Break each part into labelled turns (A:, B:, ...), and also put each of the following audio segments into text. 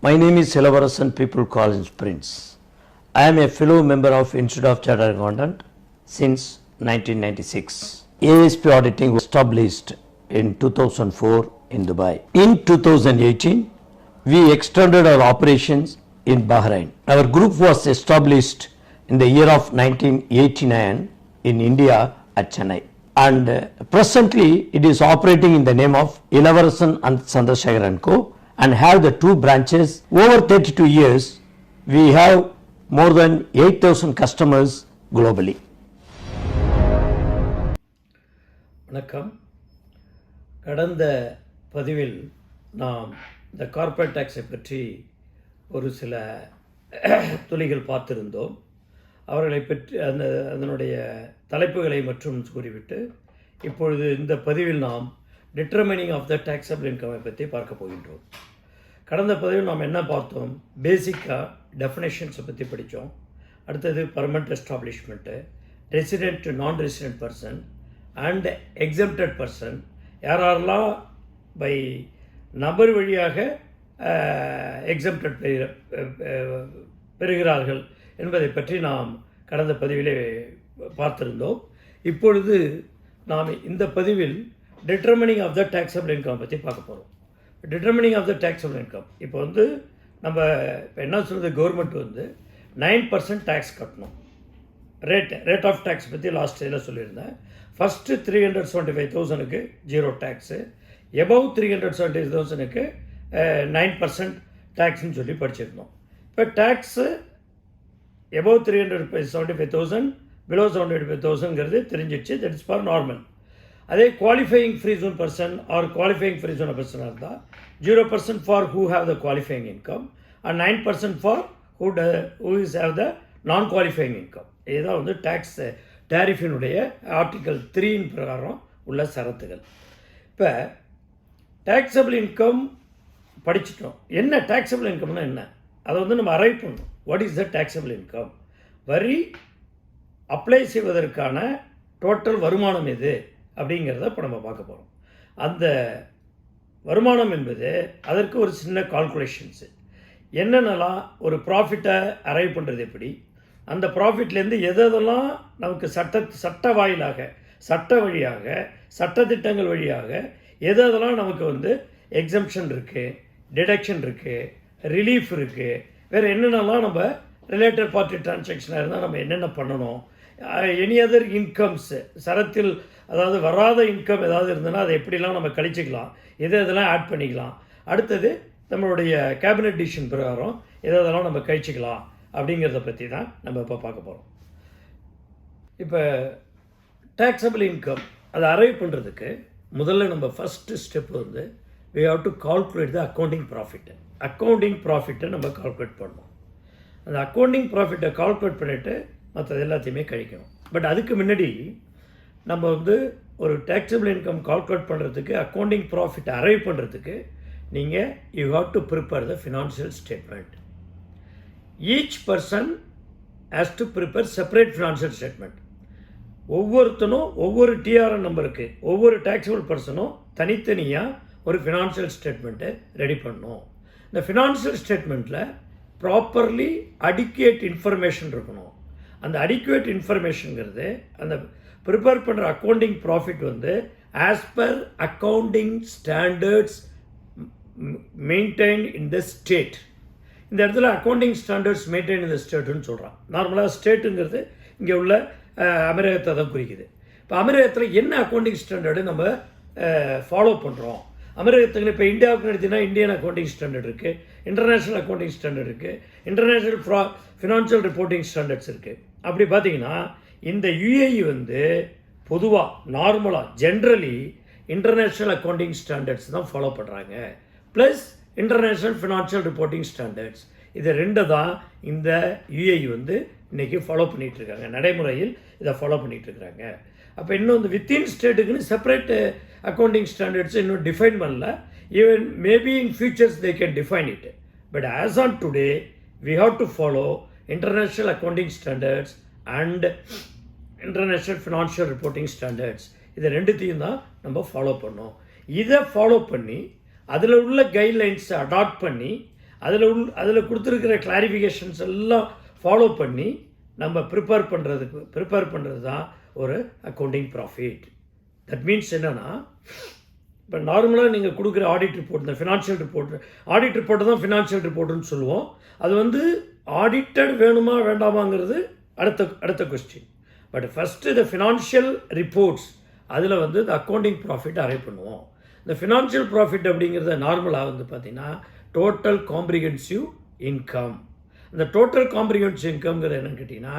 A: My name is ELAVARASAN, people call him Prince. I am a fellow member of Institute of Chartered Accountant since 1996. Aspa Auditing was established in 2004 in Dubai. In 2018, we extended our operations in Bahrain. Our group was established in the year of 1989 in India at Chennai. And presently, it is operating in the name of ELAVARASAN and Chandrasekhar & Co. and have the two branches. Over 32 years, we have more than 8,000 customers globally.
B: வணக்கம். கடந்த பதிவில் நாம் இந்த corporate டேக்ஸை பற்றி ஒரு சில துளிகள் பார்த்திருந்தோம். அவர்களை பற்றி அதனுடைய தலைப்புகளை மற்றும் கூறிவிட்டு இப்பொழுது இந்த பதிவில் நாம் டிட்டர்மினிங் ஆஃப் த டேக்ஸபிள் இன்கமை பற்றி பார்க்க போகின்றோம். கடந்த பதிவில் நாம் என்ன பார்த்தோம்? பேசிக்காக டெஃபினேஷன்ஸை பற்றி படித்தோம். அடுத்தது பர்மனெண்ட் எஸ்டாப்ளிஷ்மெண்ட்டு, ரெசிடென்ட் டு நான் resident person and exempted person, யாரெல்லாம் பை நபர் வழியாக எக்ஸம்ப்டட் பெறுகிறார்கள் என்பதை பற்றி நாம் கடந்த பதிவிலே பார்த்திருந்தோம். இப்பொழுது நாம் இந்த பதிவில் determining of the taxable income பற்றி பார்க்க போகிறோம். Determining of the taxable income இப்போ நம்ம இப்போ என்ன சொல்கிறது, கவர்மெண்ட் 9% டேக்ஸ் கட்டணும். ரேட் ஆஃப் டேக்ஸ் பற்றி லாஸ்ட் இதில் சொல்லியிருந்தேன். ஃபஸ்ட்டு 375,000க்கு 0 டேக்ஸு, எபவ் 375,000க்கு 9% டேக்ஸ்ன்னு சொல்லி படிச்சிருந்தோம். இப்போ டேக்ஸு எபவ் 375,000 பிலோ 75,000ங்கிறது தெரிஞ்சிடுச்சு. That is for normal. அதே qualifying free zone person or qualifying free zone பர்சனாக இருந்தால் 0% for who have the qualifying income and 9% for who is have the நான் குவாலிஃபையிங் இன்கம். இதுதான் டேக்ஸ் டேரிஃபினுடைய ஆர்டிகல் 3 பிரகாரம் உள்ள சரத்துகள். இப்போ டேக்ஸபிள் இன்கம் படிச்சிட்டோம். என்ன டேக்ஸபிள் இன்கம்னா என்ன, அதை நம்ம அரைவ் பண்ணணும். What is the taxable income? வரி அப்ளை செய்வதற்கான டோட்டல் வருமானம் எது அப்படிங்கிறத இப்போ நம்ம பார்க்க போகிறோம். அந்த வருமானம் என்பது அதற்கு ஒரு சின்ன கால்குலேஷன்ஸு. என்னென்னலாம் ஒரு ப்ராஃபிட்டை அரைவ் பண்ணுறது எப்படி, அந்த ப்ராஃபிட்லேருந்து எதெல்லாம் நமக்கு சட்ட வாயிலாக சட்ட வழியாக சட்டத்திட்டங்கள் வழியாக எதெல்லாம் நமக்கு எக்ஸம்ஷன் இருக்குது, டிடக்ஷன் இருக்குது, ரிலீஃப் இருக்குது, வேறு என்னென்னலாம் நம்ம ரிலேட்டட் பார்ட்டி டிரான்சாக்ஷனாக இருந்தால் நம்ம என்னென்ன பண்ணணும், எனி அதர் இன்கம்ஸ் சரத்தில் அதாவது வராத இன்கம் ஏதாவது இருந்ததுன்னா அதை எப்படிலாம் நம்ம கழிச்சிக்கலாம், இதெல்லாம் ஆட் பண்ணிக்கலாம். அடுத்தது நம்மளுடைய கேபினட் டிசிஷன் பிரகாரம் இதெல்லாம் நம்ம கழிச்சிக்கலாம் அப்படிங்கிறத பற்றி தான் நம்ம இப்போ பார்க்க போகிறோம். இப்போ டேக்ஸபிள் இன்கம் அதை அரைவ் பண்ணுறதுக்கு முதல்ல நம்ம first step we have to calculate the accounting profit. Accounting ப்ராஃபிட்டை நம்ம கால்குலேட் பண்ணணும். அந்த அக்கௌண்டிங் ப்ராஃபிட்டை கால்குலேட் பண்ணிவிட்டு மற்றது எல்லாத்தையுமே கழிக்கணும். பட் அதுக்கு முன்னாடி நம்ம ஒரு டேக்ஸபிள் இன்கம் கால்குலேட் பண்ணுறதுக்கு அக்கௌண்டிங் ப்ராஃபிட் அரைவ் பண்ணுறதுக்கு நீங்கள் you have to prepare the financial statement. Each person has to prepare separate financial statement. ஒவ்வொருத்தனும் ஒவ்வொரு டிஆர்என் நம்பருக்கு ஒவ்வொரு டேக்ஸபிள் பர்சனும் தனித்தனியாக ஒரு ஃபினான்ஷியல் ஸ்டேட்மெண்ட்டை ரெடி பண்ணணும். இந்த ஃபினான்ஷியல் ஸ்டேட்மெண்ட்டில் ப்ராப்பர்லி அடிக்குவேட் இன்ஃபர்மேஷன் இருக்கணும். அந்த அடிக்குவேட் இன்ஃபர்மேஷனுங்கிறது அந்த ப்ரிப்பேர் பண்ணுற accounting profit as per accounting standards maintain in the state. இந்த இடத்துல அக்கௌண்டிங் ஸ்டாண்டர்ட்ஸ் மெயின்டைன் இன் த ஸ்டேட்டுன்னு சொல்கிறான். நார்மலாக ஸ்டேட்டுங்கிறது இங்கே உள்ள அமெரிக்கத்தை தான் குறிக்குது. இப்போ அமெரிக்கத்தில் என்ன அக்கௌண்டிங் ஸ்டாண்டர்டு நம்ம ஃபாலோ பண்ணுறோம்? அமெரிக்கத்தில் இப்போ இந்தியாவுக்கு எடுத்திங்கன்னா இந்தியன் அக்கௌண்டிங் ஸ்டாண்டர்ட் இருக்குது, இன்டர்நேஷ்னல் அக்கௌண்டிங் ஸ்டாண்டர்ட் இருக்குது, இன்டர்நேஷ்னல் ஃபினான்ஷியல் ரிப்போர்ட்டிங் ஸ்டாண்டர்ட்ஸ் இருக்குது. அப்படி பார்த்தீங்கன்னா இந்த யுஏஇ பொதுவாக நார்மலாக ஜென்ரலி இன்டர்நேஷ்னல் அக்கௌண்டிங் ஸ்டாண்டர்ட்ஸ் தான் ஃபாலோ பண்ணுறாங்க, plus international financial reporting standards. இது ரெண்டு தான் இந்த யுஏஇ இன்றைக்கி ஃபாலோ பண்ணிகிட்ருக்காங்க, நடைமுறையில் இதை ஃபாலோ பண்ணிகிட்ருக்குறாங்க. அப்போ இன்னும் வித்தின் ஸ்டேட்டுக்குன்னு செப்பரேட் அக்கௌண்டிங் ஸ்டாண்டர்ட்ஸ் இன்னும் டிஃபைன் பண்ணல. Even maybe in futures they can define it. But as on today we have to follow international accounting standards and international financial reporting standards. இது ரெண்டுத்தையும் தான் நம்ம ஃபாலோ பண்ணோம். இதை ஃபாலோ பண்ணி அதில் உள்ள கைட்லைன்ஸை அடாப்ட் பண்ணி அதில் கொடுத்துருக்கிற கிளாரிஃபிகேஷன்ஸ் எல்லாம் ஃபாலோ பண்ணி நம்ம ப்ரிப்பேர் பண்ணுறது தான் ஒரு அக்கௌண்டிங் ப்ராஃபிட். தட் மீன்ஸ் என்னென்னா, இப்போ நார்மலாக நீங்கள் கொடுக்குற ஆடிட் ரிப்போர்ட், இந்த ஃபினான்ஷியல் ஆடிட் ரிப்போர்ட்டு தான் ஃபினான்ஷியல் ரிப்போர்ட்டுன்னு சொல்லுவோம். அது வந்து ஆடிட்டட் வேணுமா வேண்டாமாங்கிறது அடுத்த கொஸ்டின். பட் ஃபஸ்ட்டு இந்த ஃபினான்ஷியல் ரிப்போர்ட்ஸ் அதில் வந்து இந்த அக்கௌண்டிங் ப்ராஃபிட் அரைவ் பண்ணுவோம். இந்த ஃபினான்ஷியல் ப்ராஃபிட் அப்படிங்கிறத நார்மலாக வந்து பார்த்திங்கன்னா டோட்டல் காம்ப்ரிஹென்சிவ் இன்கம். இந்த டோட்டல் காம்ப்ரிஹென்சிவ் இன்கம்ங்கிறது என்னென்னு கேட்டிங்கன்னா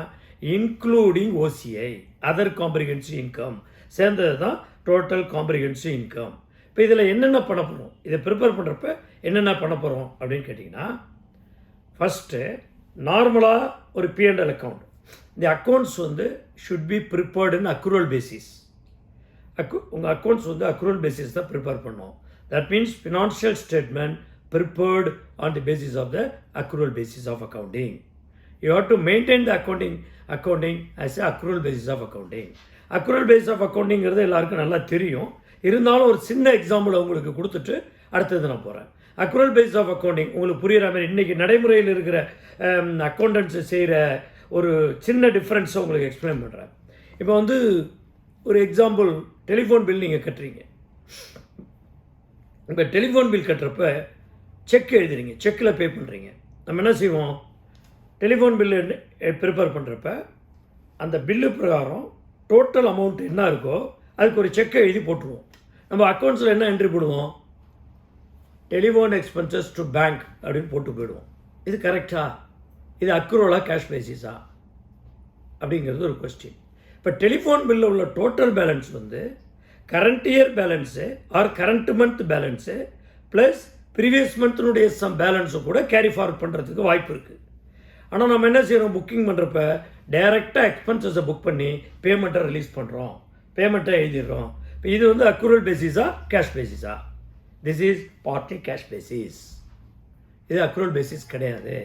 B: including OCI, other comprehensive income சேர்ந்தது தான் டோட்டல் காம்ப்ரிஹென்சிவ் இன்கம். இப்போ இதில் என்னென்ன பண்ண போகிறோம், இதை ப்ரிப்பேர் பண்ணுறப்ப என்னென்ன பண்ண போகிறோம் அப்படின்னு கேட்டிங்கன்னா, ஃபஸ்ட்டு நார்மலாக ஒரு P&L அக்கௌண்ட், இந்த அக்கௌண்ட்ஸ் வந்து should be prepared in accrual basis. உங்கள் அக்கௌண்ட்ஸ் வந்து அக்ரூவல் பேசிஸ் தான் ப்ரிப்பேர் பண்ணோம். That means financial statement prepared on the basis of the accrual basis of accounting. You have to maintain the accounting as a accrual basis of accounting. Accrual basis of accounting எல்லாருக்கும் நல்லா தெரியும். இருந்தாலும் ஒரு சின்ன example உங்களுக்கு கொடுத்துட்டு அடுத்தது நான் போகிறேன். அக்ரூவல் பேசிஸ் ஆஃப் அக்கௌண்டிங் உங்களுக்கு புரிகிற மாதிரி இன்றைக்கி நடைமுறையில் இருக்கிற அக்கௌண்டன்ட்ஸ் செய்கிற ஒரு சின்ன டிஃப்ரென்ஸை உங்களுக்கு எக்ஸ்பிளைன் பண்ணுறேன். இப்போ வந்து ஒரு எக்ஸாம்பிள், டெலிஃபோன் பில் நீங்கள் கட்டுறீங்க. இப்போ டெலிஃபோன் பில் கட்டுறப்ப செக் எழுதுறீங்க, செக்கில் பே பண்ணுறீங்க. நம்ம என்ன செய்வோம், டெலிஃபோன் பில்லு ப்ரிப்பேர் பண்ணுறப்ப அந்த பில்லு பிரகாரம் டோட்டல் அமௌண்ட் என்ன இருக்கோ அதுக்கு ஒரு செக்கை எழுதி போட்டுருவோம். நம்ம அக்கௌண்ட்ஸில் என்ன என்ட்ரி போடுவோம், டெலிஃபோன் எக்ஸ்பென்சஸ் டு பேங்க் அப்படின்னு போட்டு போயிடுவோம். இது கரெக்டா? இது அக்ரூவலா கேஷ் பேசிஸா அப்படிங்கிறது ஒரு கொஸ்டின். இப்போ டெலிஃபோன் பில்லில் உள்ள டோட்டல் பேலன்ஸ் வந்து current year balance or current month balance plus previous மந்த்தினுடைய சம் பேலன்ஸும் கூட கேரி ஃபார்வர்ட் பண்ணுறதுக்கு வாய்ப்பு இருக்குது. ஆனால் நம்ம என்ன செய்கிறோம், புக்கிங் பண்ணுறப்ப டைரெக்டாக எக்ஸ்பென்சஸை புக் பண்ணி பேமெண்ட்டை ரிலீஸ் பண்ணுறோம், பேமெண்ட்டை எழுதிடுறோம். இப்போ இது வந்து அக்ரூவல் பேசிஸா கேஷ் பேசிஸா? This is partly cash basis. இது அக்ரூவல் பேசிஸ் கிடையாது.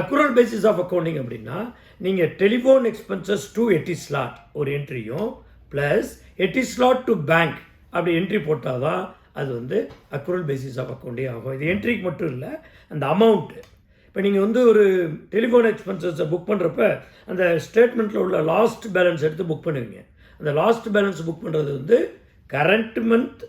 B: அக்ரூவல் பேசிஸ் ஆஃப் அக்கௌண்டிங் அப்படின்னா நீங்கள் டெலிஃபோன் எக்ஸ்பென்சஸ் டு எட்டிஸ்லாட் ஒரு என்ட்ரியும் ப்ளஸ் எட்டிஸ்லாட் டு பேங்க் அப்படி என்ட்ரி போட்டால் தான் அது வந்து அக்ரூவல் பேசிஸ் ஆஃப் அக்கௌண்டிங் ஆகும். இது என்ட்ரிக்கு மட்டும் இல்லை, அந்த அமௌண்ட்டு. இப்போ நீங்கள் வந்து ஒரு டெலிஃபோன் எக்ஸ்பென்சஸை புக் பண்ணுறப்ப அந்த ஸ்டேட்மெண்ட்டில் உள்ள லாஸ்ட் பேலன்ஸ் எடுத்து புக் பண்ணுவீங்க. அந்த லாஸ்ட் பேலன்ஸ் புக் பண்ணுறது வந்து current month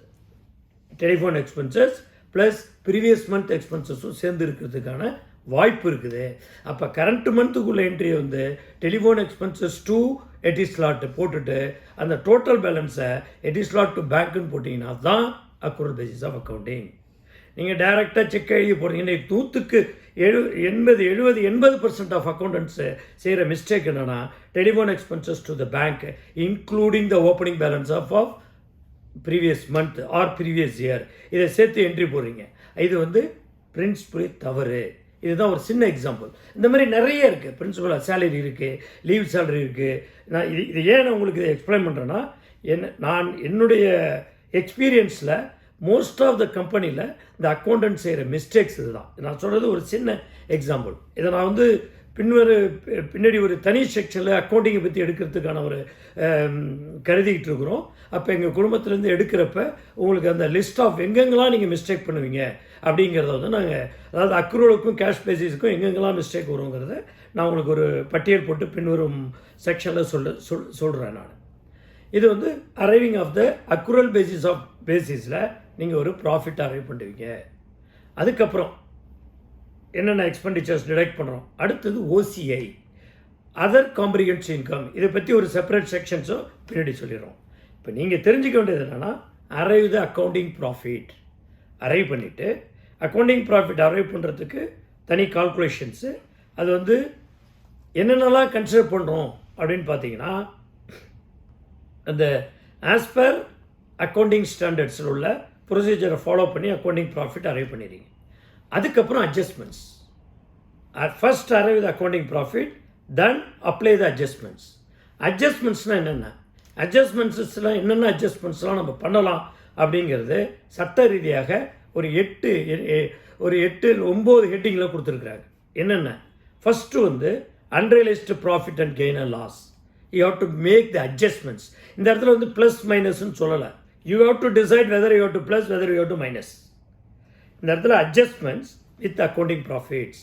B: telephone expenses plus previous month எக்ஸ்பென்சஸும் சேர்ந்து இருக்கிறதுக்கான வாய்ப்பு இருக்குது. அப்போ கரண்ட் மந்த்துக்குள்ள என்ட்ரியை வந்து டெலிஃபோன் எக்ஸ்பென்சஸ் டு எட்டிஸ்லாட் போட்டுட்டு அந்த டோட்டல் பேலன்ஸை எட்டிஸ்லாட் டு பேங்க்குன்னு போட்டிங்கன்னா தான் அக்ரூவல் பேசிஸ் ஆஃப் அக்கௌண்டிங். நீங்கள் டைரெக்டாக செக் எழுதி போடுறீங்க. 80% ஆஃப் அக்கௌண்டன்ட்ஸு செய்கிற மிஸ்டேக் என்னென்னா telephone expenses to the bank including the opening balance of previous month or previous year இதை சேர்த்து என்ட்ரி போடுறீங்க. இது வந்து பிரின்சிபலி தவறு. இதுதான் ஒரு சின்ன எக்ஸாம்பிள். இந்த மாதிரி நிறைய இருக்குது. பிரின்சிபல் சேலரி இருக்குது, லீவ் சேலரி இருக்குது. நான் இது ஏன் நான் உங்களுக்கு இதை எக்ஸ்பிளைன் பண்ணுறேன்னா, நான் என்னுடைய எக்ஸ்பீரியன்ஸில் மோஸ்ட் ஆஃப் த கம்பெனியில் இந்த அக்கௌண்டன்ட் செய்கிற மிஸ்டேக்ஸ் இதுதான். நான் சொல்கிறது ஒரு சின்ன எக்ஸாம்பிள். இதை நான் வந்து பின்னாடி ஒரு தனி செக்ஷனில் அக்கௌண்டிங்கை பற்றி எடுக்கிறதுக்கான ஒரு கருதிக்கிட்டு இருக்கிறோம். அப்போ எங்கள் குடும்பத்திலேருந்து எடுக்கிறப்ப உங்களுக்கு அந்த லிஸ்ட் ஆஃப் எங்கெங்கெல்லாம் நீங்கள் மிஸ்டேக் பண்ணுவீங்க அப்படிங்கிறத வந்து நாங்கள், அதாவது அக்ரூவலுக்கும் கேஷ் பேசிஸுக்கும் எங்கெங்கெல்லாம் மிஸ்டேக் வருங்கிறத நான் உங்களுக்கு ஒரு பட்டியல் போட்டு பின்வரும் செக்ஷனில் சொல்கிறேன் நான். இது வந்து அரைவிங் ஆஃப் த அக்ரூவல் பேசிஸில் நீங்கள் ஒரு ப்ராஃபிட் அரைவ் பண்ணுவீங்க. அதுக்கப்புறம் என்னென்ன எக்ஸ்பெண்டிச்சர்ஸ் டிடெக்ட் பண்ணுறோம். அடுத்தது ஓசிஐ, அதர் காம்ப்ரிஹென்சிவ் இன்கம். இதை பற்றி ஒரு செப்பரேட் செக்ஷன்ஸும் பின்னாடி சொல்லிடுறோம். இப்போ நீங்கள் தெரிஞ்சுக்க வேண்டியது என்னென்னா, arrive the accounting profit arrive பண்ணிவிட்டு அக்கௌண்டிங் ப்ராஃபிட் அரைவ் பண்ணுறதுக்கு தனி கால்குலேஷன்ஸு. அது வந்து என்னென்னலாம் கன்சிடர் பண்ணுறோம் அப்படின்னு பார்த்தீங்கன்னா, அந்த ஆஸ்பர் அக்கௌண்டிங் ஸ்டாண்டர்ட்ஸில் உள்ள ப்ரொசீஜரை ஃபாலோ பண்ணி அக்கௌண்டிங் ப்ராஃபிட் அரைவ் பண்ணிடுறீங்க. அதுக்கப்புறம் adjustments. First arrive the accounting profit, then apply the adjustments. அட்ஜஸ்ட்மெண்ட்ஸ்னால் என்னென்ன, அட்ஜஸ்ட்மெண்ட்ஸ்லாம் என்னென்ன அட்ஜஸ்ட்மெண்ட்ஸ்லாம் நம்ம பண்ணலாம் அப்படிங்கிறது சட்ட ரீதியாக ஒரு 8-9 ஹெட்டிங்கில் கொடுத்துருக்குறாங்க. என்னென்ன, ஃபஸ்ட்டு வந்து unrealised profit and gain and loss. You have to make the adjustments. இந்த இடத்துல வந்து ப்ளஸ் மைனஸ்ன்னு சொல்லலை. You have to decide whether you have to plus whether you have to minus. இந்த இடத்துல adjustments with accounting profits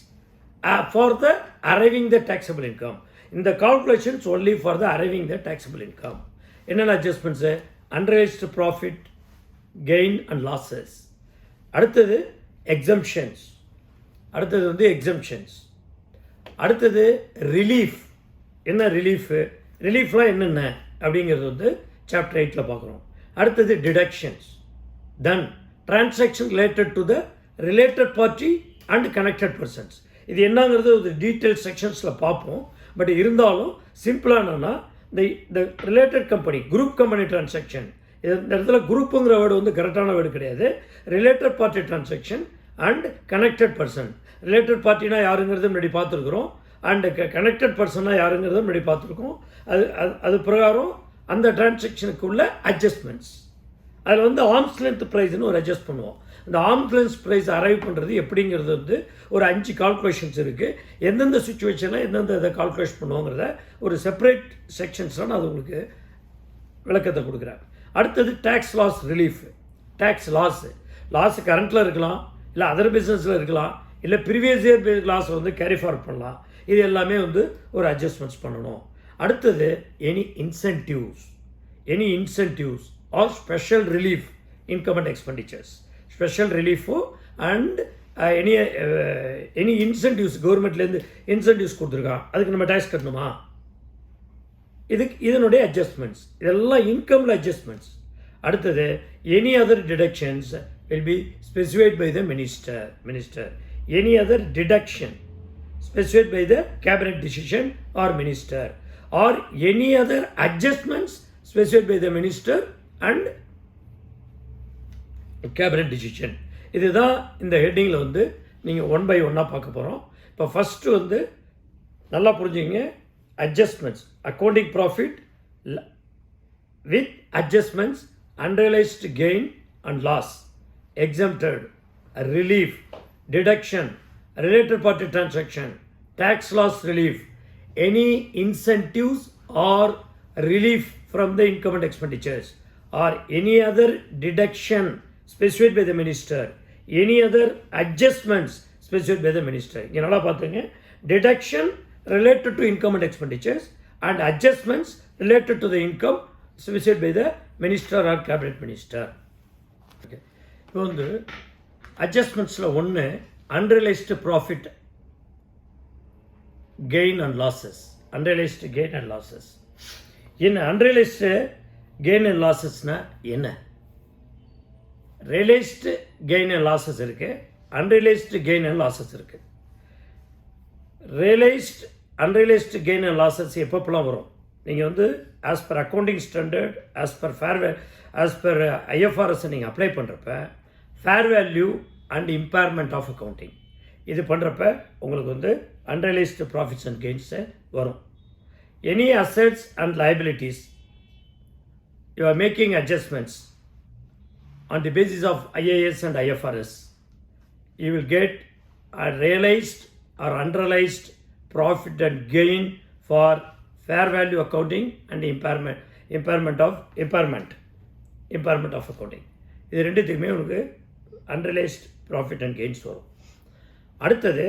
B: for the arriving the taxable income. In the calculations only for the arriving the taxable income. என்னென்ன adjustments? Unrealized profit, gain and losses. அடுத்தது exemptions. அடுத்தது வந்து exemptions. அடுத்தது relief. என்ன relief? ரிலீஃப்லாம் என்னென்ன அப்படிங்கிறது வந்து சாப்டர் 8ல பார்க்குறோம். அடுத்தது deductions. Then transaction related to the related party and connected persons. இது என்னங்கிறது ஒரு டீட்டெயில் செக்ஷன்ஸில் பார்ப்போம். பட் இருந்தாலும் சிம்பிளாக என்னென்னா இந்த related company group company transaction, இந்த இடத்துல குரூப்புங்கிற வேர்டு வந்து கரெக்டான வேர்டு கிடையாது. Related party transaction and connected person. Related பார்ட்டினா யாருங்கிறது முன்னாடி பார்த்துருக்குறோம். அண்டு கனெக்டட் பர்சனாக யாருங்கிறத முன்னாடி பார்த்துருக்கோம். அது பிரகாரம் அந்த டிரான்சாக்ஷனுக்குள்ள அட்ஜஸ்ட்மெண்ட்ஸ். அதில் வந்து ஆர்ம்ஸ் லென்த் ப்ரைஸ்னு ஒரு அட்ஜஸ்ட் பண்ணுவோம். இந்த ஆர்ம்ஸ் லென்த் ப்ரைஸ் அரைவ் பண்ணுறது எப்படிங்கிறது வந்து ஒரு 5 கால்குலேஷன்ஸ் இருக்குது. எந்தெந்த சுச்சுவேஷனில் எந்தெந்த இதை கால்குலேட் பண்ணுவோங்கிறத ஒரு செப்பரேட் செக்ஷன்ஸில் நான் அது உங்களுக்கு விளக்கத்தை கொடுக்குறேன். அடுத்தது tax loss relief. Tax loss கரண்ட்டில் இருக்கலாம், இல்லை அதர் பிஸ்னஸில் இருக்கலாம், இல்லை ப்ரீவியஸ் இயர் லாஸ் வந்து கேரி ஃபார்வர்ட் பண்ணலாம். இது எல்லாமே வந்து ஒரு அட்ஜஸ்ட்மெண்ட்ஸ் பண்ணணும். அடுத்தது any incentives or special relief income and expenditures. Special ரிலீஃபோ அண்ட் எனி இன்சென்டிவ்ஸ் கவர்மெண்ட்லேருந்து இன்சென்டிவ்ஸ் கொடுத்துருக்கான், அதுக்கு நம்ம டேக்ஸ் கட்டணுமா? இதனுடைய அட்ஜஸ்ட்மெண்ட்ஸ். இதெல்லாம் இன்கமில் அட்ஜஸ்ட்மெண்ட்ஸ். அடுத்தது any other deductions will be specified by the minister. Any other deduction specified by the cabinet decision or minister, or any other adjustments specified by the minister and cabinet decision. இதுதான் இந்த ஹெட்டிங்கில் வந்து நீங்கள் 1 by 1 பார்க்க போகிறோம். இப்போ first வந்து நல்லா புரிஞ்சுங்க. Adjustments, accounting profit with adjustments, unrealized gain and loss, exempted, relief, deduction, related party transaction, tax loss relief, any incentives or relief from the income and expenditures, or any other deduction specified by the minister, any other adjustments specified by the minister. இங்கே நல்லா பார்த்துங்க. deduction related to income and expenditures and adjustments related to the income specified by the minister or cabinet minister. Okay. இப்போ வந்து அட்ஜஸ்ட்மெண்ட்ஸில் ஒன்று unrealized profit gain and losses. Unrealized gain and losses. என்ன unrealized gain and losesனா என்ன? realized gain and losses இருக்கு, unrealized gain and losses இருக்கு. realized unrealized gain and losses எப்பப்பெல்லாம் வரும்? நீங்கள் வந்து as per accounting standard, as per IFRS நீங்கள் apply பண்ணுறப்ப fair value and impairment of accounting இது பண்ணுறப்ப உங்களுக்கு வந்து அன்ரியலைஸ்டு ப்ராஃபிட்ஸ் அண்ட் கெயின்ஸு வரும். Any assets and liabilities you are making adjustments on the basis of IAS and IFRS, you will get a realised or unrealised profit and gain for fair value accounting and impairment of accounting. இது ரெண்டுத்துக்குமே உங்களுக்கு unrealized profit and gains வரும். அடுத்தது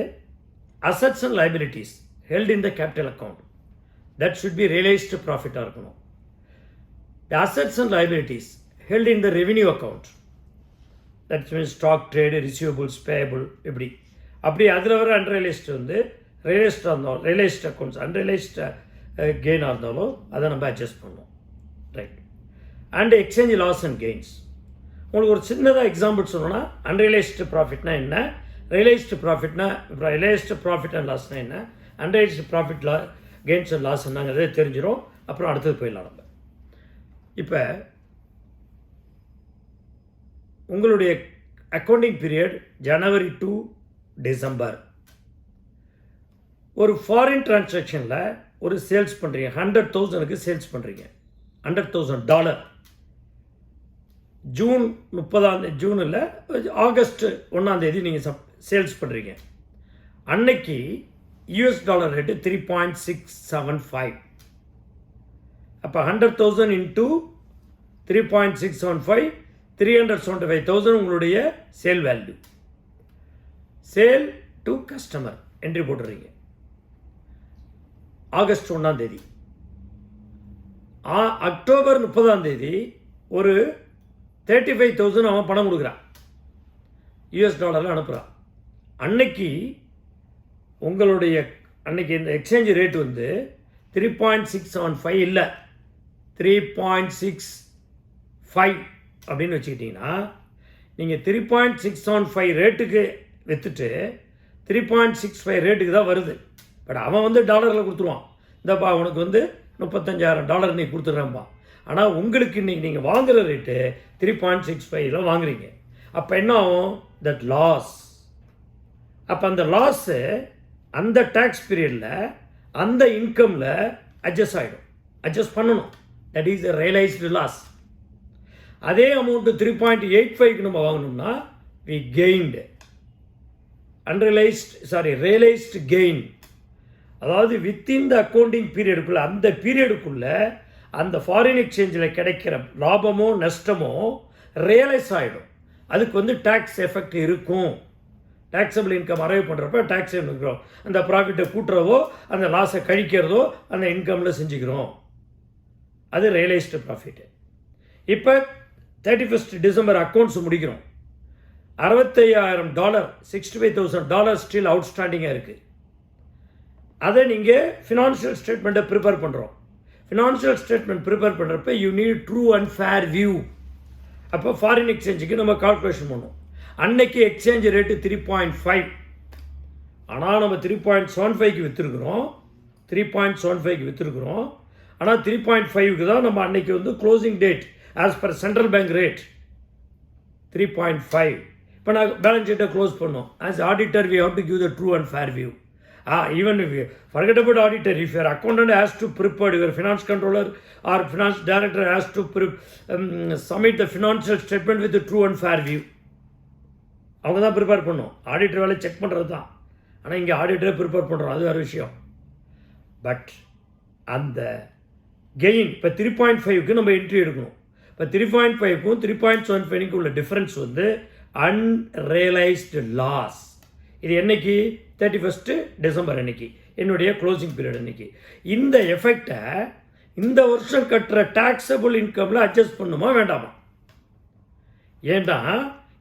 B: assets and liabilities held in the capital account, that should be realized profit இருக்கணும். The assets and liabilities held in the revenue account, that means stock, trade, receivables, payable, அப்படி அதில் வர unrealized வந்து realized accounts unrealized gain இருந்தாலும் அதை நம்ம adjust பண்ணணும். Right. And exchange loss and gains. உங்களுக்கு ஒரு சின்னதாக எக்ஸாம்பிள் சொல்லணும்னா அன்ரியலைஸ்டு ப்ராஃபிட்னா என்ன, ரியலைஸ்டு ப்ராஃபிட் அண்ட் லாஸ்னா என்ன, unrealised profit gains and loss என்னங்கிறதே தெரிஞ்சிடும். அப்புறம் அடுத்தது போயிடலாம் நம்ம. இப்போ உங்களுடைய accounting period January to December. ஒரு ஃபாரின் டிரான்சாக்ஷனில் ஒரு சேல்ஸ் பண்ணுறீங்க, 100,000க்கு சேல்ஸ் பண்ணுறீங்க, $100,000. ஜூன் 30 ஆகஸ்ட் 1 நீங்கள் சேல்ஸ் பண்ணுறீங்க. அன்னைக்கு $US ரேட்டு 3.675. அப்போ 100,000 இன்ட்டு 3.675, 375,000 உங்களுடைய sale value. Sale to customer entry போட்டுறீங்க ஆகஸ்ட் 1ஆம் தேதி. அக்டோபர் 30ஆம் தேதி ஒரு 35,000 அவன் பணம் கொடுக்குறான், $US அனுப்புகிறான். அன்னைக்கு உங்களுடைய அன்னைக்கு இந்த எக்ஸ்சேஞ்ச் ரேட் வந்து 3.675 இல்லை, 3.65 அப்படின்னு வச்சுக்கிட்டிங்கன்னா, நீங்கள் 3.675 ரேட்டுக்கு விற்றுட்டு 3.65 ரேட்டுக்கு தான் வருது. பட் அவன் வந்து டாலரில் கொடுத்துருவான், இந்தப்பா உனக்கு வந்து $35,000 நீ கொடுத்துட்றேன்ப்பா. ஆனால் உங்களுக்கு இன்றைக்கி நீங்கள் வாங்குகிற ரேட்டு 3.65 வாங்குறீங்க. அப்போ என்ன ஆகும்? That loss. அப்போ அந்த லாஸு அந்த டேக்ஸ் பீரியடில் அந்த இன்கமில் அட்ஜஸ்ட் ஆகிடும், அட்ஜஸ்ட் பண்ணணும். That is realised loss. அதே அமௌண்ட்டு 3.85க்கு நம்ம வாங்கினோம்னா வி கெயின்டு ரியலைஸ்டு கெயின். அதாவது வித்தின் த அக்கௌண்டிங் பீரியடுக்குள்ளே, அந்த பீரியடுக்குள்ளே அந்த ஃபாரின் எக்ஸ்சேஞ்சில் கிடைக்கிற லாபமோ நஷ்டமோ ரியலைஸ் ஆகிடும். அதுக்கு வந்து டேக்ஸ் எஃபெக்ட் இருக்கும். டேக்ஸபிள் இன்கம் அரைவ் பண்ணுறப்ப டேக்ஸ் இருக்கிறோம், அந்த ப்ராஃபிட்டை கூட்டுறதோ அந்த லாஸை கழிக்கிறதோ அந்த இன்கமில் செஞ்சுக்கிறோம். அது ரியலைஸ்டு ப்ராஃபிட்டு. இப்போ 31 டிசம்பர் அக்கௌண்ட்ஸ் முடிக்கிறோம். $65,000 $65,000 ஸ்டில் அவுட்ஸ்டாண்டிங்காக இருக்குது. அதை நீங்கள் ஃபினான்ஷியல் ஸ்டேட்மெண்ட்டை ப்ரிப்பேர் பண்ணுறோம். ஃபினான்ஷியல் ஸ்டேட்மெண்ட் ப்ரிப்பேர் பண்ணுறப்ப you need true and fair view. அப்போ ஃபாரின் எக்ஸ்சேஞ்சுக்கு நம்ம கால்குலேஷன் பண்ணோம். அன்னைக்கு எக்ஸ்சேஞ்ச் ரேட்டு 3.5, ஆனால் நம்ம 3.75க்கு விற்றுருக்குறோம், 3.75க்கு விற்றுருக்குறோம். ஆனால் 3.5க்கு தான் நம்ம அன்னைக்கு வந்து closing date as per central bank rate 3.5. இப்போ நான் பேலன்ஸ் ஷீட்டை க்ளோஸ் பண்ணோம். As auditor we have to give the true and fair view. Even if you forget about auditor, if your accountant has to prepare, your finance controller or finance director has to submit the financial statement with the true and fair view. அவங்க தான் prepare பண்ணணும். Auditor வேலை check பண்ணுறது தான். ஆனால் இங்கே ஆடிட்டரை prepare பண்ணுறோம், அது வேறு விஷயம். பட் அந்த கெயின் இப்போ 3.5க்கு நம்ம என்ட்ரி எடுக்கணும். இப்போ 3.5க்கும் 3.75க்கும் உள்ள டிஃப்ரென்ஸ் வந்து அன்ரியலைஸ்டு லாஸ். இது என்னைக்கு? 31 டிசம்பர் அன்னைக்கு, என்னுடைய க்ளோசிங் பீரியட் அன்னைக்கு. இந்த எஃபெக்டை இந்த வருஷம் கட்டுற டேக்ஸபிள் இன்கமில் அட்ஜஸ்ட் பண்ணுமா வேண்டாமா? ஏன்னா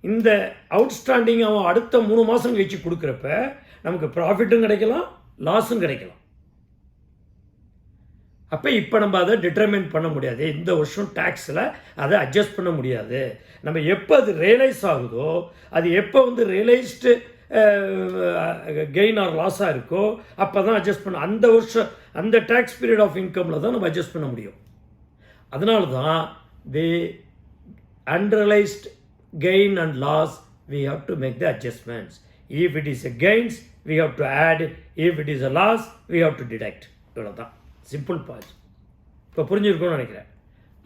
B: இந்த அவுட்ஸ்டாண்டிங் அவன் அடுத்த 3 மாதம் கழிச்சு கொடுக்குறப்ப நமக்கு ப்ராஃபிட்டும் கிடைக்கலாம், லாஸும் கிடைக்கலாம். அப்போ இப்போ நம்ம அதை டிட்டர்மைன் பண்ண முடியாது, இந்த வருஷம் டேக்ஸில் அதை அட்ஜஸ்ட் பண்ண முடியாது. நம்ம எப்போ அது ரியலைஸ் ஆகுதோ, அது எப்போ வந்து ரியலைஸ்டு கெயின் ஆர் லாஸாக இருக்கோ அப்போ தான் அட்ஜஸ்ட் பண்ண, அந்த வருஷம் அந்த டேக்ஸ் பீரியட் ஆஃப் இன்கமில் தான் நம்ம அட்ஜஸ்ட் பண்ண முடியும். அதனால தான் தி unrealised gain and loss we have to make the adjustments. If it is a gains we have to add, if it is a loss we have to deduct. இவ்வளோதான் simple point. இப்போ புரிஞ்சிருக்கும்னு நினைக்கிறேன்.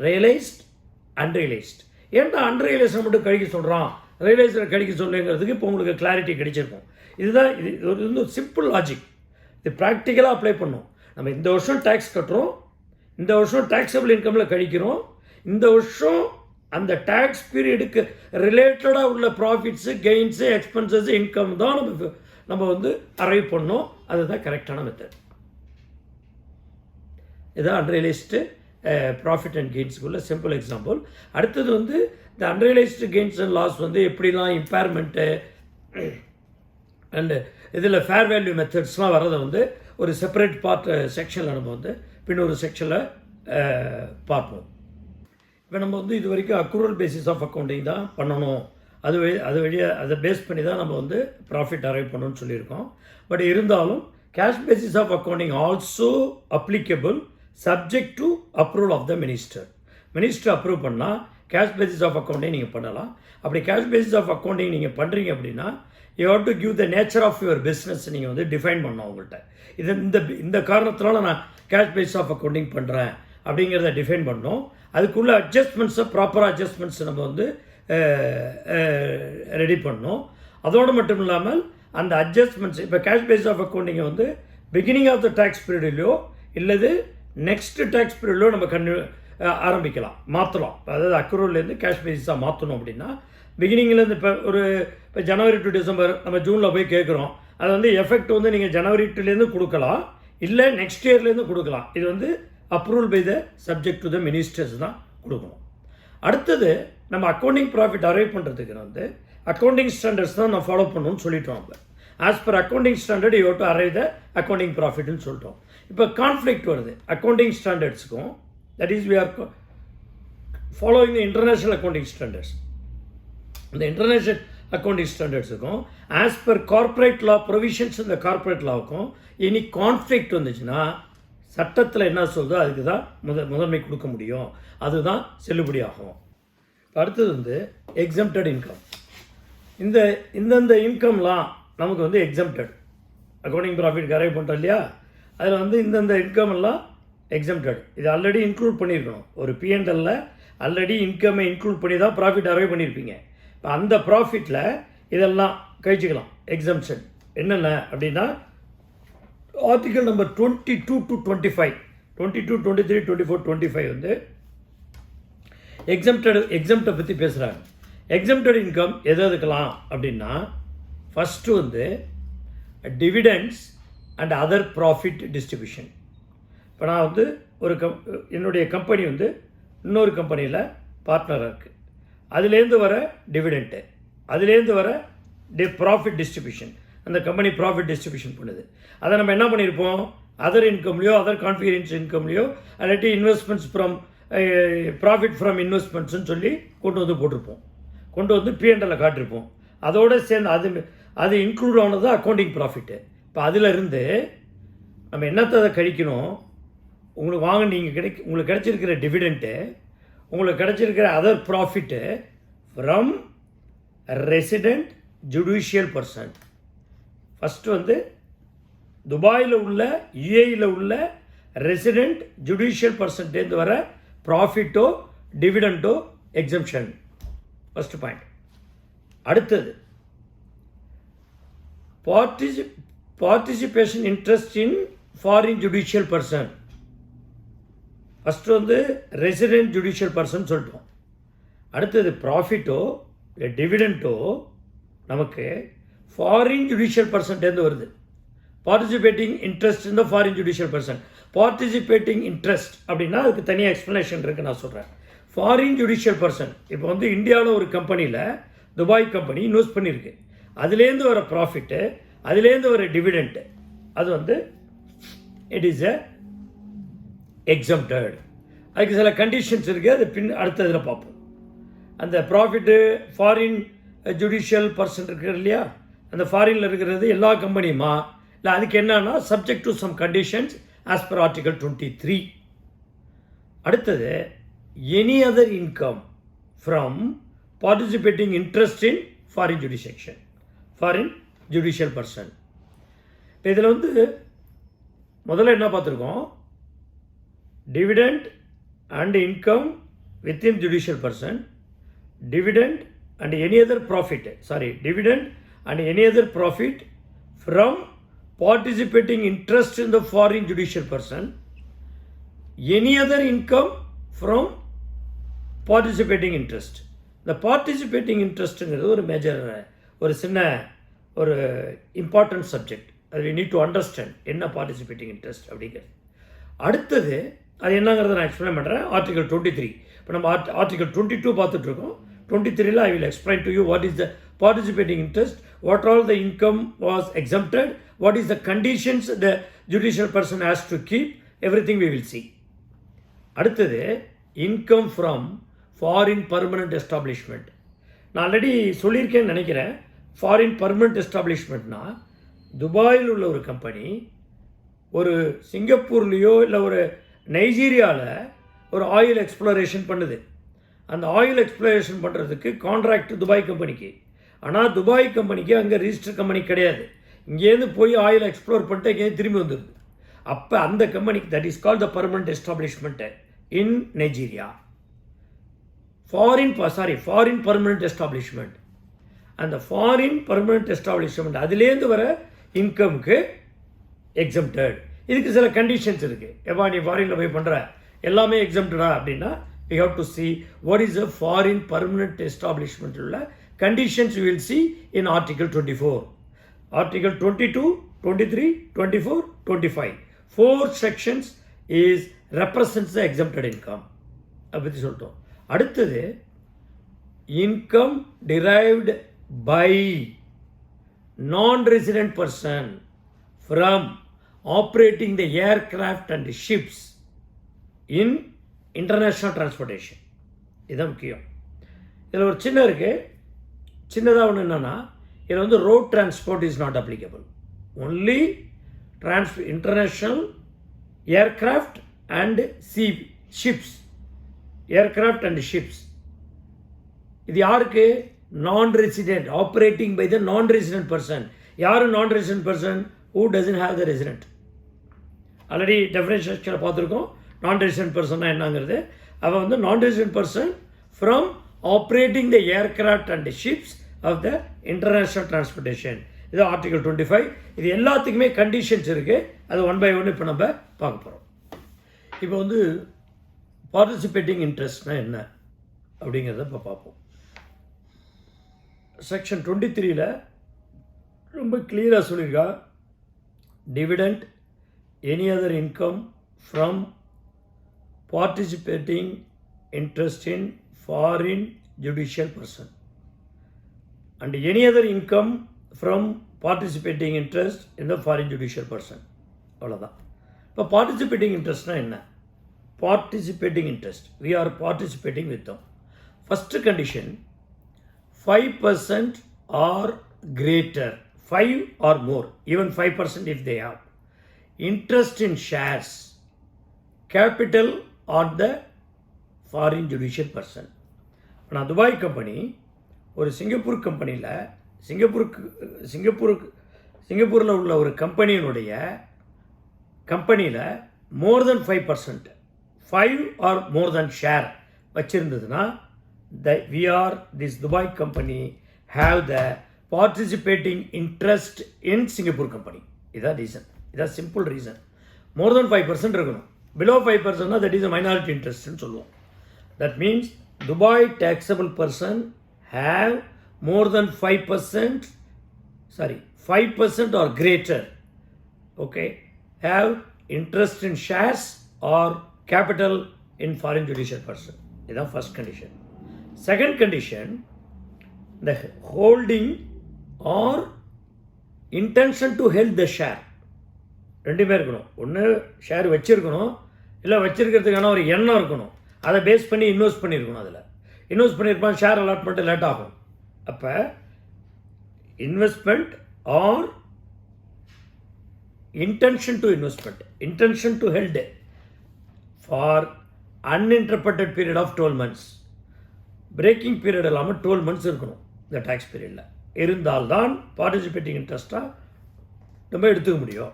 B: Realised unrealised. ஏன்டா unrealised மட்டும் கழிக்க சொல்கிறான், ரியலைஸ்டில் கழிக்க சொல்லுங்கிறதுக்கு இப்போ உங்களுக்கு கிளாரிட்டி கிடைச்சிருக்கும். இதுதான் இது ஒரு சிம்பிள் லாஜிக். இது ப்ராக்டிக்கலாக அப்ளை பண்ணோம். நம்ம இந்த வருஷம் டேக்ஸ் கட்டுறோம், இந்த வருஷம் டேக்ஸபிள் இன்கமில் கழிக்கிறோம், இந்த வருஷம் அந்த டேக்ஸ் பீரியடுக்கு ரிலேட்டடாக உள்ள ப்ராஃபிட்ஸு கெயின்ஸு எக்ஸ்பென்சஸ் இன்கம் தான் நம்ம வந்து அரைவ் பண்ணோம். அதுதான் கரெக்டான மெத்தட். இதுதான் அன்ரியலைஸ்டு ப்ராஃபிட் அண்ட் கெயின்ஸுக்குள்ள சிம்பிள் எக்ஸாம்பிள். அடுத்தது வந்து இந்த அன்ரியலைஸ்டு கெயின்ஸ் அண்ட் லாஸ் வந்து எப்படிலாம் இம்பேர்மெண்ட்டு அண்டு இதில் ஃபேர் வேல்யூ மெத்தட்ஸ்லாம் வரதை வந்து ஒரு செப்பரேட் பார்ட் செக்ஷனில் நம்ம வந்து பின்னொரு செக்ஷனில் பார்ப்போம். இப்போ நம்ம வந்து இது வரைக்கும் அக்ரூவல் பேசிஸ் ஆஃப் அக்கௌண்டிங் தான் பண்ணணும், அது வழியாக அதை பேஸ் பண்ணி தான் நம்ம வந்து ப்ராஃபிட் அரைவ் பண்ணணும்னு சொல்லியிருக்கோம். பட் இருந்தாலும் cash basis of accounting also applicable subject to approval of the minister. Minister approve பண்ணால் கேஷ் பேசிஸ் ஆஃப் அக்கௌண்டிங் நீங்கள் பண்ணலாம். அப்படி கேஷ் பேசிஸ் ஆஃப் அக்கௌண்டிங் நீங்கள் பண்ணுறீங்க அப்படின்னா you have to give the nature of your business நீங்கள் வந்து define பண்ணணும் அவங்கள்ட்ட. இது இந்த காரணத்தினால நான் கேஷ் பேசிஸ் ஆஃப் அக்கௌண்டிங் பண்ணுறேன் அப்படிங்கிறத டிஃபைன் பண்ணோம். அதுக்குள்ள அட்ஜஸ்ட்மெண்ட்ஸை ப்ராப்பராக அட்ஜஸ்ட்மெண்ட்ஸ் நம்ம வந்து ரெடி பண்ணோம். அதோடு மட்டும் இல்லாமல் அந்த அட்ஜஸ்ட்மெண்ட்ஸ் இப்போ கேஷ் பேஸ் ஆஃப் அக்கௌண்டிங்கை வந்து பிகினிங் ஆஃப் த டேக்ஸ் பீரியட்லையோ இல்லது நெக்ஸ்ட் டேக்ஸ் பீரியட்லையோ நம்ம ஆரம்பிக்கலாம், மாற்றலாம். அதாவது அக்ரூல்லேருந்து கேஷ் பேசிஸாக மாற்றணும் அப்படின்னா பிகினிங்லேருந்து இப்போ ஜனவரி டு டிசம்பர் நம்ம ஜூனில் போய் கேட்குறோம். அது வந்து எஃபெக்ட் வந்து நீங்கள் ஜனவரி டுலேருந்து கொடுக்கலாம், இல்லை நெக்ஸ்ட் இயர்லேருந்து கொடுக்கலாம். இது வந்து approval by the subject to the ministers தான் கொடுக்கணும். அடுத்தது நம்ம அக்கௌண்டிங் ப்ராஃபிட் அரைவ் பண்ணுறதுக்கு வந்து அக்கௌண்டிங் ஸ்டாண்டர்ட்ஸ் தான் நான் ஃபாலோ பண்ணணும்னு சொல்லிட்டோம். நம்ம as per accounting standard you to arrive the accounting ப்ராஃபிட்னு சொல்லிட்டோம். இப்போ கான்ஃப்ளிக்ட் வருது அக்கௌண்டிங் ஸ்டாண்டர்ட்ஸுக்கும், that is we are following the international accounting standards. இந்த இன்டர்நேஷ்னல் அக்கௌண்டிங் ஸ்டாண்டர்ட்ஸுக்கும் as per corporate law provisions இந்த கார்ப்பரேட் லாவுக்கும் இனி கான்ஃப்ளிக்ட் வந்துச்சுன்னா சட்டத்தில் என்ன சொல்லுதோ அதுக்கு தான் முதன்மை கொடுக்க முடியும், அதுதான் செல்லுபடியாகும். அடுத்தது வந்து எக்ஸம்ப்டட் இன்கம். இந்தந்த இன்கம்லாம் நமக்கு வந்து எக்ஸம்ப்டட் அக்கௌண்டிங் ப்ராஃபிட் அரைவ் பண்ணுறோம் இல்லையா, அதில் வந்து இந்தந்த இன்கம் எல்லாம் எக்ஸம்ப்டட். இது ஆல்ரெடி இன்க்ளூட் பண்ணியிருக்கணும். ஒரு P&Lல ஆல்ரெடி இன்கம்மை இன்க்ளூட் பண்ணி தான் ப்ராஃபிட் அரைவ் பண்ணியிருப்பீங்க. இப்போ அந்த ப்ராஃபிட்டில் இதெல்லாம் கழிச்சிக்கலாம். எக்ஸம்ஷன் என்னென்ன அப்படின்னா ஆர்டிகல் நம்பர் 22 to 25, 22, 23, 24, 25 வந்து எக்ஸம்ப்டை பற்றி பேசுகிறாங்க. எக்ஸம்ப்டட் இன்கம் எது எதுக்கலாம் அப்படின்னா ஃபஸ்ட்டு வந்து dividends and other profit distribution. இப்போ நான் வந்து என்னுடைய கம்பெனி வந்து இன்னொரு கம்பெனியில் பார்ட்னராக இருக்குது, அதுலேருந்து வர டிவிடெண்ட்டு, அதுலேருந்து வர ப்ராஃபிட் டிஸ்ட்ரிபியூஷன், அந்த கம்பெனி ப்ராஃபிட் டிஸ்ட்ரிபியூஷன் பண்ணுது. அதை நம்ம என்ன பண்ணியிருப்போம், அதர் இன்கம்லையோ அதர் கான்ஃபிகரன்ஸ் இன்கம்லையோ அல்லாட்டி இன்வெஸ்ட்மெண்ட்ஸ் ஃப்ரம் ப்ராஃபிட் ஃப்ரம் இன்வெஸ்ட்மெண்ட்ஸ்னு சொல்லி கொண்டு வந்து போட்டிருப்போம், கொண்டு வந்து P&L காட்டிருப்போம். அதோடு சேர்ந்து அது இன்க்ளூட் ஆனது அக்கௌண்டிங் ப்ராஃபிட்டு. இப்போ அதிலிருந்து நம்ம என்னத்தை கழிக்கணும், உங்களுக்கு கிடைச்சிருக்கிற டிவிடெண்ட்டு, உங்களுக்கு கிடைச்சிருக்கிற other profit from resident judicial person. First வந்து துபாயில் உள்ள UAEயில் உள்ள ரெசிடெண்ட் ஜுடிஷியல் பர்சன்டேருந்து வர ப்ராஃபிட்டோ டிவிடெண்டோ எக்ஸம்ஷன், ஃபஸ்ட்டு பாயிண்ட். அடுத்தது participation interest in foreign judicial person. First வந்து ரெசிடெண்ட் ஜுடிஷியல் பர்சன் சொல்லிட்டோம். அடுத்தது ப்ராஃபிட்டோ இல்லை டிவிடெண்ட்டோ நமக்கு ஃபாரின் ஜுடிஷியல் பர்சன்டேருந்து வருது. பார்ட்டிசிபேட்டிங் இன்ட்ரெஸ்ட் இந்த foreign judicial person. Participating interest அப்படின்னா அதுக்கு தனியாக எக்ஸ்ப்ளனேஷன் இருக்குது, நான் சொல்கிறேன். ஃபாரின் ஜுடிஷியல் பர்சன் இப்போ வந்து இந்தியாவில் ஒரு கம்பெனியில் துபாய் கம்பெனி இன்வெஸ்ட் பண்ணியிருக்கு, அதுலேருந்து வர ப்ராஃபிட்டு, அதுலேருந்து வர டிவிடெண்ட்டு, அது வந்து இட் இஸ் எ எக்ஸம்ப்டட். அதுக்கு சில கண்டிஷன்ஸ் இருக்குது, அது அடுத்ததில் பார்ப்போம். அந்த ப்ராஃபிட்டு ஃபாரின் ஜுடிஷியல் பர்சன் இருக்கிறது இல்லையா, அந்த ஃபாரினில் இருக்கிறது எல்லா கம்பெனியுமா, இல்லை அதுக்கு என்னன்னா subject to some conditions as per article 23. அடுத்தது any other income from participating interest in foreign judicial person. இப்போ இதில் வந்து முதல்ல என்ன பார்த்துருக்கோம், dividend and income within judicial person, dividend and any other profit from participating interest in the foreign judicial person, any other income from participating interest. The participating interest is a major, ஒரு important subject. அது we need to understand என்ன participating interest அப்படிங்கிறது. அடுத்தது அது என்னங்கிறத நான் explain பண்ணுறேன். Article 23. இப்போ நம்ம ஆர்டிகல் 22 பார்த்துட்ருக்கோம். 23ல் I will explain to you what is the participating interest, what all the income was exempted, what is the conditions the judicial person has to keep, everything we will see. அடுத்தது income from foreign permanent establishment. நான் already சொல்லியிருக்கேன்னு நினைக்கிறேன். Foreign permanent எஸ்டாப்ளிஷ்மெண்ட்னா துபாயில் உள்ள ஒரு company ஒரு சிங்கப்பூர்லேயோ இல்லை ஒரு நைஜீரியாவில் ஒரு ஆயில் எக்ஸ்ப்ளோரேஷன் பண்ணுது. அந்த ஆயில் எக்ஸ்ப்ளோரேஷன் பண்ணுறதுக்கு கான்ட்ராக்ட் துபாய் கம்பெனிக்கு. ஆனால் துபாய் கம்பெனிக்கு அங்கே ரிஜிஸ்டர் கம்பெனி கிடையாது. இங்கேருந்து போய் ஆயில் எக்ஸ்ப்ளோர் பண்ணிட்டு இங்கேருந்து திரும்பி வந்துடுது. அப்போ அந்த கம்பெனிக்கு that is called the permanent establishment in Nigeria. Foreign permanent establishment. அந்த ஃபாரின் பர்மனெண்ட் எஸ்டாப்ளிஷ்மெண்ட் அதுலேருந்து வர இன்கமுக்கு எக்ஸம்ப்டட். இதுக்கு சில கண்டிஷன்ஸ் இருக்குது. எப்பா நீ ஃபாரினில் போய் பண்ணுற எல்லாமே எக்ஸம்டடா அப்படின்னா we have to see what is a foreign permanent establishment உள்ள conditions you will see in article 24. Article 22, 23, 24, 25. 4 sections is represents the exempted income. அப்படி சொல்லிட்டோம். அடுத்தது income derived by non-resident person from operating the aircraft and ships in international transportation. இதுதான் முக்கியம். இதில் ஒரு சின்ன இருக்குது. சின்னதாக ஒன்று என்னென்னா இதில் வந்து road transport is not applicable. Only international aircraft and ships. Aircraft and ships இது யாருக்கு? நான் ரெசிடென்ட், ஆப்ரேட்டிங் பை த நான் ரெசிடென்ட் பர்சன். யார் non resident person? Who doesn't have the resident. Already definition செக்ஷனில் பார்த்துருக்கோம் நான் ரெசிடென்ட் பர்சன்னா என்னங்கிறது. அவன் வந்து non resident person from operating the aircraft and ships of the international transportation. இது article 25. இது எல்லாத்துக்குமே கண்டிஷன்ஸ் இருக்குது. அது ஒன் பை ஒன் இப்போ நம்ம பார்க்க போகிறோம். இப்போ வந்து பார்ட்டிசிபேட்டிங் இன்ட்ரெஸ்ட்னா என்ன அப்படிங்கிறத இப்போ பார்ப்போம். செக்ஷன் 23ல் ரொம்ப கிளியராக சொல்லியிருக்கா, dividend any other income from participating interest in foreign judicial person and any other income from participating interest in the foreign judicial person. அவ்வளோதான். இப்போ பார்ட்டிசிபேட்டிங் இன்ட்ரெஸ்ட்னா என்ன? Participating interest, we are participating with them. First condition, 5% or greater, 5 or more, even 5% if they have interest in shares, capital on the foreign judicial person. நான் Dubai company ஒரு Singapore கம்பெனியில் சிங்கப்பூரில் உள்ள ஒரு கம்பெனியில் more than 5%, 5 or more than share வச்சுருந்ததுன்னா this Dubai company have the participating interest in Singapore company. இதான் reason. இதான் சிம்பிள் ரீசன். மோர் தென் 5% இருக்கணும். Below 5% that is a minority interest ன்னு சொல்லுவோம். That means Dubai taxable person have more than 5% or greater, okay, have interest in shares or capital in foreign judicial person. This is first condition. Second condition, the holding or intention to hold the share. ரெண்டுமே இருக்கணும். ஒன்று share வச்சுருக்கணும், இல்லை வச்சுருக்கிறதுக்கான ஒரு எண்ணம் இருக்கணும். அதை base பண்ணி இன்வெஸ்ட் பண்ணியிருக்கணும். அதில் இன்வெஸ்ட் பண்ணியிருப்பான், ஷேர் அலாட்மெண்ட்டு லேட் ஆகும். அப்போ investment or intention to investment, intention to held for uninterrupted period of 12 months. Breaking period இல்லாமல் 12 months இருக்கணும் இந்த டேக்ஸ் பீரியடில். இருந்தால்தான் பார்ட்டிசிபேட்டிங் இன்ட்ரெஸ்ட்டாக நம்ம எடுத்துக்க முடியும்.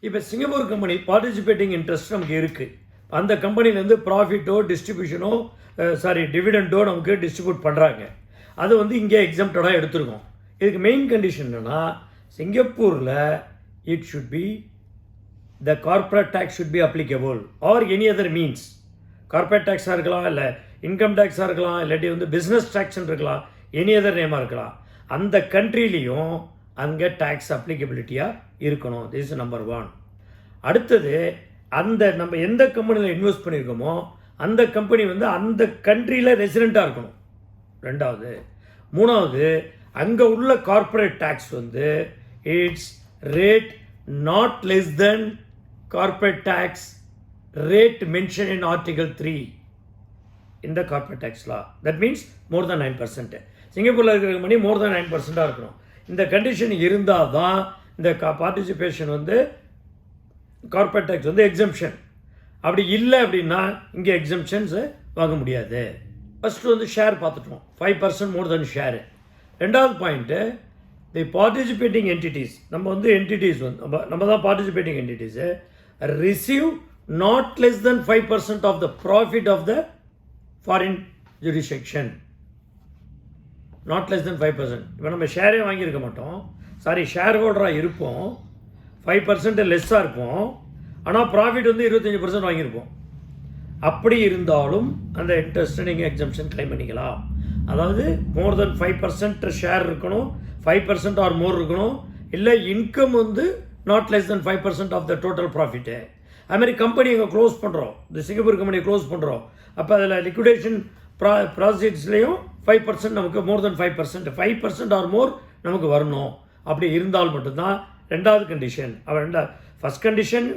B: இப்போ சிங்கப்பூர் கம்பெனி பார்ட்டிசிபேட்டிங் இன்ட்ரெஸ்ட் நமக்கு இருக்குது. அந்த கம்பெனிலேருந்து ப்ராஃபிட்டோ டிவிடெண்டோ நமக்கு டிஸ்ட்ரிபியூட் பண்ணுறாங்க. அது வந்து இங்கே எக்ஸம்டடாக எடுத்துருக்கோம். இதுக்கு மெயின் கண்டிஷன் என்னென்னா, சிங்கப்பூரில் it should be the corporate tax should be applicable or any other means. Corporate டேக்ஸாக இருக்கலாம், இல்லை இன்கம் டேக்ஸாக இருக்கலாம், இல்லாட்டி வந்து பிஸ்னஸ் டேக்ஸ்ன்னு இருக்கலாம், எனி அதர் நேமாக இருக்கலாம். அந்த கண்ட்ரிலையும் அங்கே டேக்ஸ் அப்ளிகபிலிட்டியாக இருக்கணும். This is number 1. அடுத்தது, அந்த நம்ம எந்த கம்பெனியில் இன்வெஸ்ட் பண்ணியிருக்கோமோ அந்த கம்பெனி வந்து அந்த கண்ட்ரியில் ரெசிடெண்ட்டாக இருக்கணும். 2வது. 3வது, அங்கே உள்ள கார்ப்பரேட் டேக்ஸ் வந்து it's rate not less than corporate tax rate mention in article 3 in the corporate tax law. That means more than 9%. சிங்கப்பூரில் இருக்கிற கம்பெனி more than 9% இருக்கணும். இந்த கண்டிஷன் இருந்தால் தான் இந்த பார்ட்டிசிபேஷன் வந்து கார்ப்பரேட் டேக்ஸ் வந்து எக்ஸம்ஷன். அப்படி இல்லை அப்படின்னா இங்கே எக்ஸம்ஷன்ஸு வாங்க முடியாது. ஃபஸ்ட்டு வந்து ஷேர் பார்த்துட்டோம், 5% மோர் தென் ஷேரு. 2வது பாயிண்ட்டு, தி பார்ட்டிசிபேட்டிங் என்டிட்டிஸ், நம்ம வந்து என்டிட்டிஸ் வந்து நம்ம தான் participating entities receive not less than 5% of the profit of the foreign jurisdiction. Not less than 5%. இப்போ நம்ம ஷேரே வாங்கியிருக்க மாட்டோம், ஷேர் ஹோல்டராக இருப்போம், 5% லெஸ்ஸாக இருப்போம், ஆனால் ப்ராஃபிட் வந்து 25% வாங்கியிருப்போம். அப்படி இருந்தாலும் அந்த இன்ட்ரெஸ்ட்டை நீங்கள் எக்ஸம்ஷன் கிளைம் பண்ணிக்கலாம். அதாவது மோர் தென் 5% ஷேர் இருக்கணும், 5% ஆர் மோர் இருக்கணும், இல்லை இன்கம் வந்து not less than 5% of the total profit. அதுமாதிரி கம்பெனி எங்கே க்ளோஸ் பண்ணுறோம், இந்த சிங்கப்பூர் கம்பெனியை க்ளோஸ் பண்ணுறோம், அப்போ அதில் லிக்விடேஷன் ப்ராசீட்ஸ்லேயும் 5% நமக்கு மோர் தென் 5% ஆர் மோர் நமக்கு வரணும். அப்படி இருந்தால் மட்டும்தான் ரெண்டாவது கண்டிஷன். அவன் first condition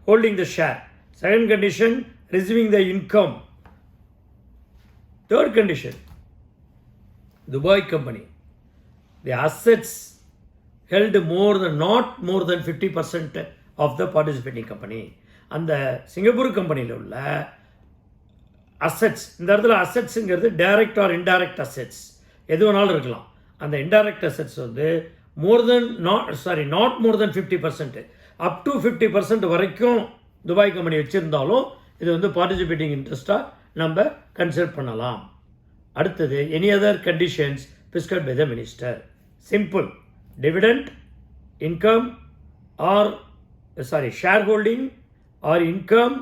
B: holding the share, second condition receiving the income, third condition Dubai company, the assets held not more than 50% of the participating company. அந்த சிங்கப்பூர் கம்பெனியில் உள்ள அசெட்ஸ், இந்த இடத்துல அசெட்ஸுங்கிறது டைரக்ட் ஆர் இன்டைரக்ட் அசெட்ஸ் எது வேணாலும் இருக்கலாம். அந்த இன்டைரக்ட் அசெட்ஸ் வந்து not more then 50%, up to 50% வரைக்கும் துபாய் கம்பெனி வச்சுருந்தாலும் இது வந்து பார்ட்டிசிபேட்டிங் இன்ட்ரெஸ்ட்டாக நம்ம கன்சிடர் பண்ணலாம். அடுத்தது any other conditions prescribed by the minister. Simple. Dividend, income or shareholding or income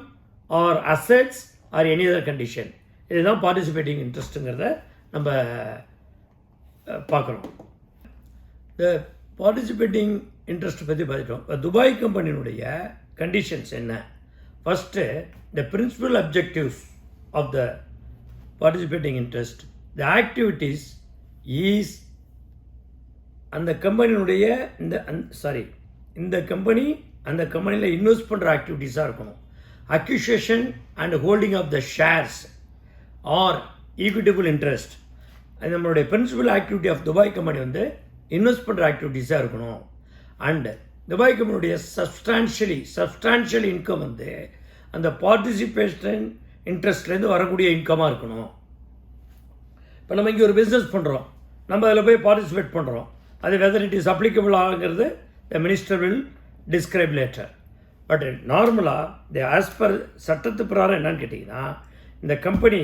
B: or assets or any other condition. இதுதான் பார்ட்டிசிபேட்டிங் இன்ட்ரெஸ்ட்டுங்கிறத நம்ம பார்க்குறோம். இந்த பார்ட்டிசிபேட்டிங் இன்ட்ரெஸ்ட் பற்றி பார்த்துட்டோம். துபாய் கம்பெனியினுடைய கண்டிஷன்ஸ் என்ன? First the principal objectives of the participating interest, the activities is அந்த கம்பெனியினுடைய இந்த கம்பெனி அந்த கம்பெனியில் இன்வெஸ்ட் பண்ணுற ஆக்டிவிட்டீஸாக இருக்கணும். Acquisition and holding of the shares or equitable interest, அது நம்மளுடைய principal activity of Dubai company வந்து இன்வெஸ்ட் பண்ணுற ஆக்டிவிட்டீஸாக இருக்கணும். அண்டு துபாய் கம்பெனியுடைய சப்ஸ்டான்ஷியல் இன்கம் வந்து அந்த பார்ட்டிசிபேஷன் இன்ட்ரெஸ்ட்லேருந்து வரக்கூடிய இன்கமாக இருக்கணும். இப்போ நம்ம இங்கே ஒரு பிஸ்னஸ் பண்ணுறோம், நம்ம அதில் போய் பார்ட்டிசிபேட் பண்ணுறோம், அது வெதர் இட் இஸ் அப்ளிகபிள் ஆகுங்கிறது the minister will describe later. But நார்மலாக ஆஸ்பர் சட்டத்து பிரகாரம் என்னன்னு கேட்டிங்கன்னா, இந்த கம்பெனி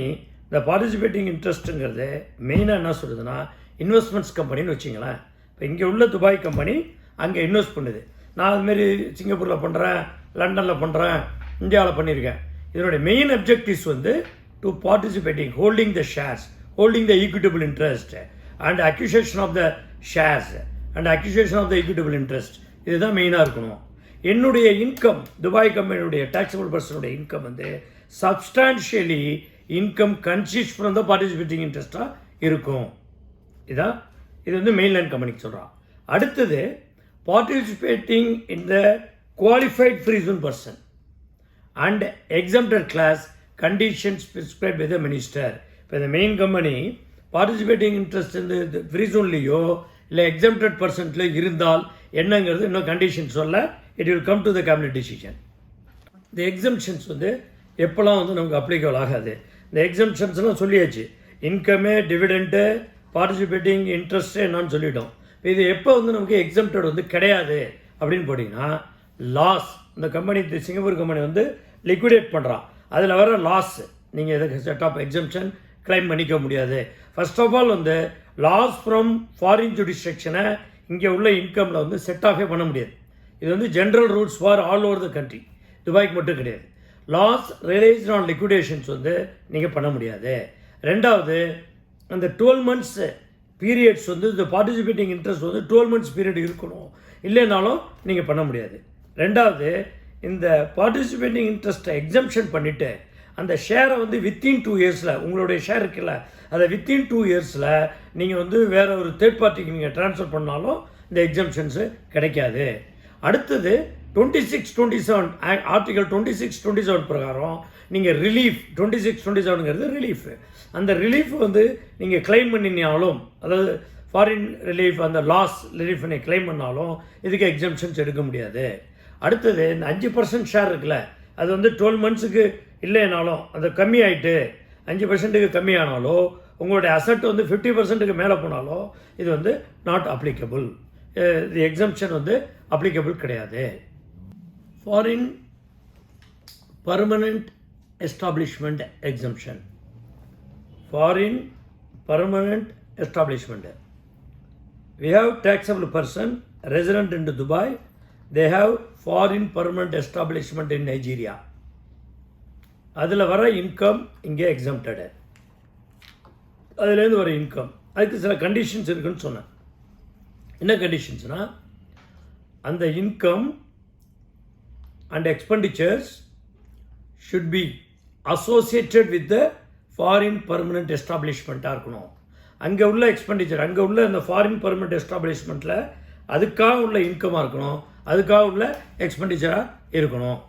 B: இந்த பார்ட்டிசிபேட்டிங் இன்ட்ரெஸ்ட்டுங்கிறது மெயினாக என்ன சொல்லுதுன்னா இன்வெஸ்ட்மெண்ட்ஸ் கம்பெனின்னு வச்சிங்களேன். இப்போ இங்கே உள்ள துபாய் கம்பெனி அங்கே இன்வெஸ்ட் பண்ணுது. நான் அதுமாரி சிங்கப்பூரில் பண்ணுறேன், லண்டனில் பண்ணுறேன், இந்தியாவில் பண்ணியிருக்கேன். இதனுடைய மெயின் அப்ஜெக்டிவ்ஸ் வந்து to participating, holding the shares, holding the equitable interest and acquisition of the shares and acquisition of the equitable interest. இதுதான் மெயினாக இருக்கணும். என்னுடைய இன்கம், துபாய் கம்பெனியுடைய டாக்ஸபிள் பர்சனுடைய இன்கம் வந்து substantially income consist from the participating இன்ட்ரெஸ்டாக இருக்கும். இது வந்து மெயின்லைன் கம்பெனிக்கு சொல்கிறான். அடுத்தது participating in the qualified free zone person and exempted class conditions prescribed by the minister. இப்போ இந்த மெயின் கம்பெனி பார்ட்டிசிபேட்டிங் இன்ட்ரெஸ்ட் இந்த ஃப்ரீ ஜோன்லேயோ இல்லை எக்ஸம்டட் பர்சன்ட்ல இருந்தால் என்னங்கிறது இன்னும் கண்டிஷன் சொல்ல, it will come to the cabinet decision. இந்த எக்ஸம்ஷன்ஸ் வந்து எப்போல்லாம் வந்து நமக்கு அப்ளிகபிள் ஆகாது. இந்த எக்ஸம்ஷன்ஸ்லாம் சொல்லியாச்சு, இன்கமே, டிவிடெண்ட்டு, பார்ட்டிசிபேட்டிங் இன்ட்ரெஸ்ட்டு என்னன்னு சொல்லிட்டோம். இது எப்போ வந்து நமக்கு எக்ஸம்டட் வந்து கிடையாது அப்படின்னு போட்டிங்கன்னா, லாஸ், இந்த கம்பெனி சிங்கப்பூர் கம்பெனி வந்து லிக்விடேட் பண்ணுறான், அதில் வர லாஸ் நீங்கள் எதுக்கு செட் ஆஃப் எக்ஸம்ஷன் கிளைம் பண்ணிக்க முடியாது. ஃபர்ஸ்ட் ஆஃப் ஆல் வந்து லாஸ் ஃப்ரம் ஃபாரின் ஜுடிஸ்டிக்ஷனை இங்கே உள்ள இன்கமில் வந்து செட் ஆஃபே பண்ண முடியாது. இது வந்து general rules for all over the country, துபாய்க்கு மட்டும் கிடையாது. லாஸ் ரிலைஸ்ட் ஆன் லிக்விடேஷன்ஸ் வந்து நீங்கள் பண்ண முடியாது. ரெண்டாவது, அந்த 12 months பீரியட்ஸ் வந்து இந்த பார்ட்டிசிபேட்டிங் இன்ட்ரெஸ்ட் வந்து 12 months பீரியட் இருக்கணும், இல்லைனாலும் நீங்கள் பண்ண முடியாது. ரெண்டாவது, இந்த பார்ட்டிசிபேட்டிங் இன்ட்ரெஸ்ட்டை எக்ஸம்ஷன் பண்ணிவிட்டு அந்த ஷேரை வந்து வித்தின் 2 years உங்களுடைய ஷேர் இருக்குல்ல, அதை வித்தின் 2 years நீங்கள் வந்து வேறு ஒரு தேர்ட் பார்ட்டிக்கு நீங்கள் ட்ரான்ஸ்ஃபர் பண்ணாலும் இந்த எக்ஸம்ஷன்ஸு கிடைக்காது. அடுத்தது 26-27 ஆர்டிகல் 26-27 பிரகாரம் நீங்கள் ரிலீஃப், 26-27ங்கிறது ரிலீஃப், அந்த ரிலீஃப் வந்து நீங்கள் கிளைம் பண்ணினாலும், அதாவது ஃபாரின் ரிலீஃப், அந்த லாஸ் ரிலீஃப் நீங்கள் கிளைம் பண்ணாலும் இதுக்கு எக்ஸம்ஷன்ஸ் எடுக்க முடியாது. அடுத்தது இந்த 5% ஷேர் இருக்குல்ல, அது வந்து 12 monthsக்கு இல்லைனாலும் அது கம்மியாயிட்டு 5%க்கு கம்மியானாலோ உங்களுடைய அசட் வந்து 50%க்கு மேலே போனாலோ இது வந்து நாட் அப்ளிகபிள். இது எக்ஸம்ஷன் வந்து அப்ளிகபிள் கிடையாது. Foreign permanent establishment exemption. Foreign permanent establishment, we have taxable person resident in Dubai, they have foreign permanent establishment in Nigeria. அதில் வர இன்கம் இங்கே எக்ஸம்டடு. அதுலேருந்து வர இன்கம் அதுக்கு சில கண்டிஷன்ஸ் இருக்குன்னு சொன்னேன். என்ன கண்டிஷன்ஸ்னால், அந்த income and expenditures should be associated with the foreign permanent எஸ்டாப்ளிஷ்மெண்ட்டாக இருக்கணும். அங்கே உள்ள எக்ஸ்பெண்டிச்சர், அங்கே உள்ள அந்த ஃபாரின் பர்மனெண்ட் எஸ்டாப்ளிஷ்மெண்ட்டில் அதுக்காக உள்ள இன்கமாக இருக்கணும், அதுக்காக உள்ள எக்ஸ்பெண்டிச்சராக இருக்கணும்.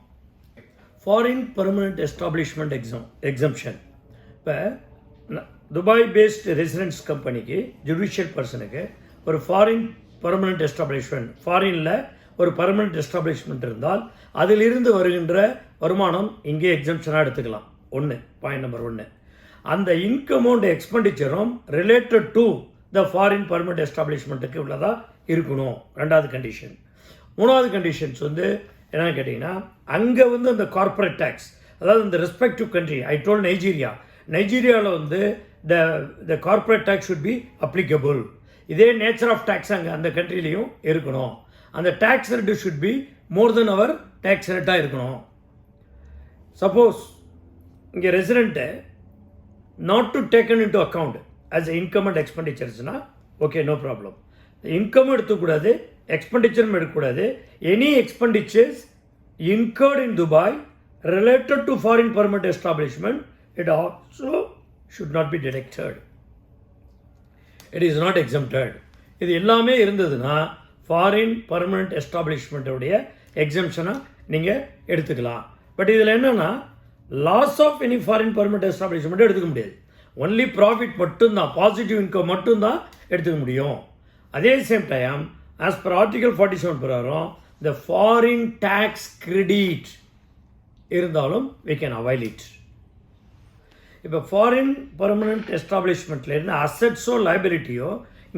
B: Foreign permanent establishment exemption. இப்போ துபாய் பேஸ்டு ரெசிடென்ஸ் கம்பெனிக்கு, ஜுடிஷியல் பர்சனுக்கு ஒரு ஃபாரின் பர்மனெண்ட் எஸ்டாப்ளிஷ்மெண்ட், ஃபாரினில் ஒரு பர்மனெண்ட் எஸ்டாப்ளிஷ்மெண்ட் இருந்தால் அதிலிருந்து வருகின்ற வருமானம் இங்கே எக்ஸம்ஷனாக எடுத்துக்கலாம். Point number 1. அந்த இன்கமும் எக்ஸ்பெண்டிச்சரும் related to the foreign permanent எஸ்டாப்ளிஷ்மெண்ட்டுக்கு உள்ளதாக இருக்கணும். 2வது கண்டிஷன். 3வது கண்டிஷன்ஸ் வந்து என்னென்னு கேட்டிங்கன்னா, அங்கே வந்து அந்த கார்ப்பரேட் டேக்ஸ், அதாவது இந்த ரெஸ்பெக்டிவ் கண்ட்ரி, ஐ டோல் நைஜீரியாவில் வந்து the corporate tax should be applicable. இதே நேச்சர் ஆஃப் டேக்ஸ் அங்கே அந்த கண்ட்ரிலையும் இருக்கணும். அந்த tax rate should be more than our tax ரேட்டாக இருக்கணும். சப்போஸ் இங்கே resident not to taken into account as income and எக்ஸ்பெண்டிச்சர்ஸ்னால் ஓகே, நோ ப்ராப்ளம். இன்கமும் எடுத்துக்கூடாது, எக்ஸ்பெண்டிச்சரும் எடுக்கக்கூடாது. Any expenditures incurred in Dubai related to foreign permanent establishment, it also should not be deducted. It is not exempted. இது எல்லாமே இருந்ததுன்னா foreign permanent எஸ்டாப்ளிஷ்மெண்ட்டோடைய எக்ஸம்ஷனை நீங்கள் எடுத்துக்கலாம். பட் இதில் என்னென்னா, loss of any foreign permanent எஸ்டாப்ளிஷ்மெண்ட்டை எடுத்துக்க முடியாது. ஒன்லி ப்ராஃபிட் மட்டும்தான், பாசிட்டிவ் இன்கம் மட்டும்தான் எடுத்துக்க முடியும். அதே same time as per article 47 பிரகாரம் the foreign tax credit இருந்தாலும் we can avail it. இப்போ ஃபாரின் பர்மனெண்ட் எஸ்டாப்ளிஷ்மெண்ட்லேருந்து அசட்ஸோ லைபிலிட்டியோ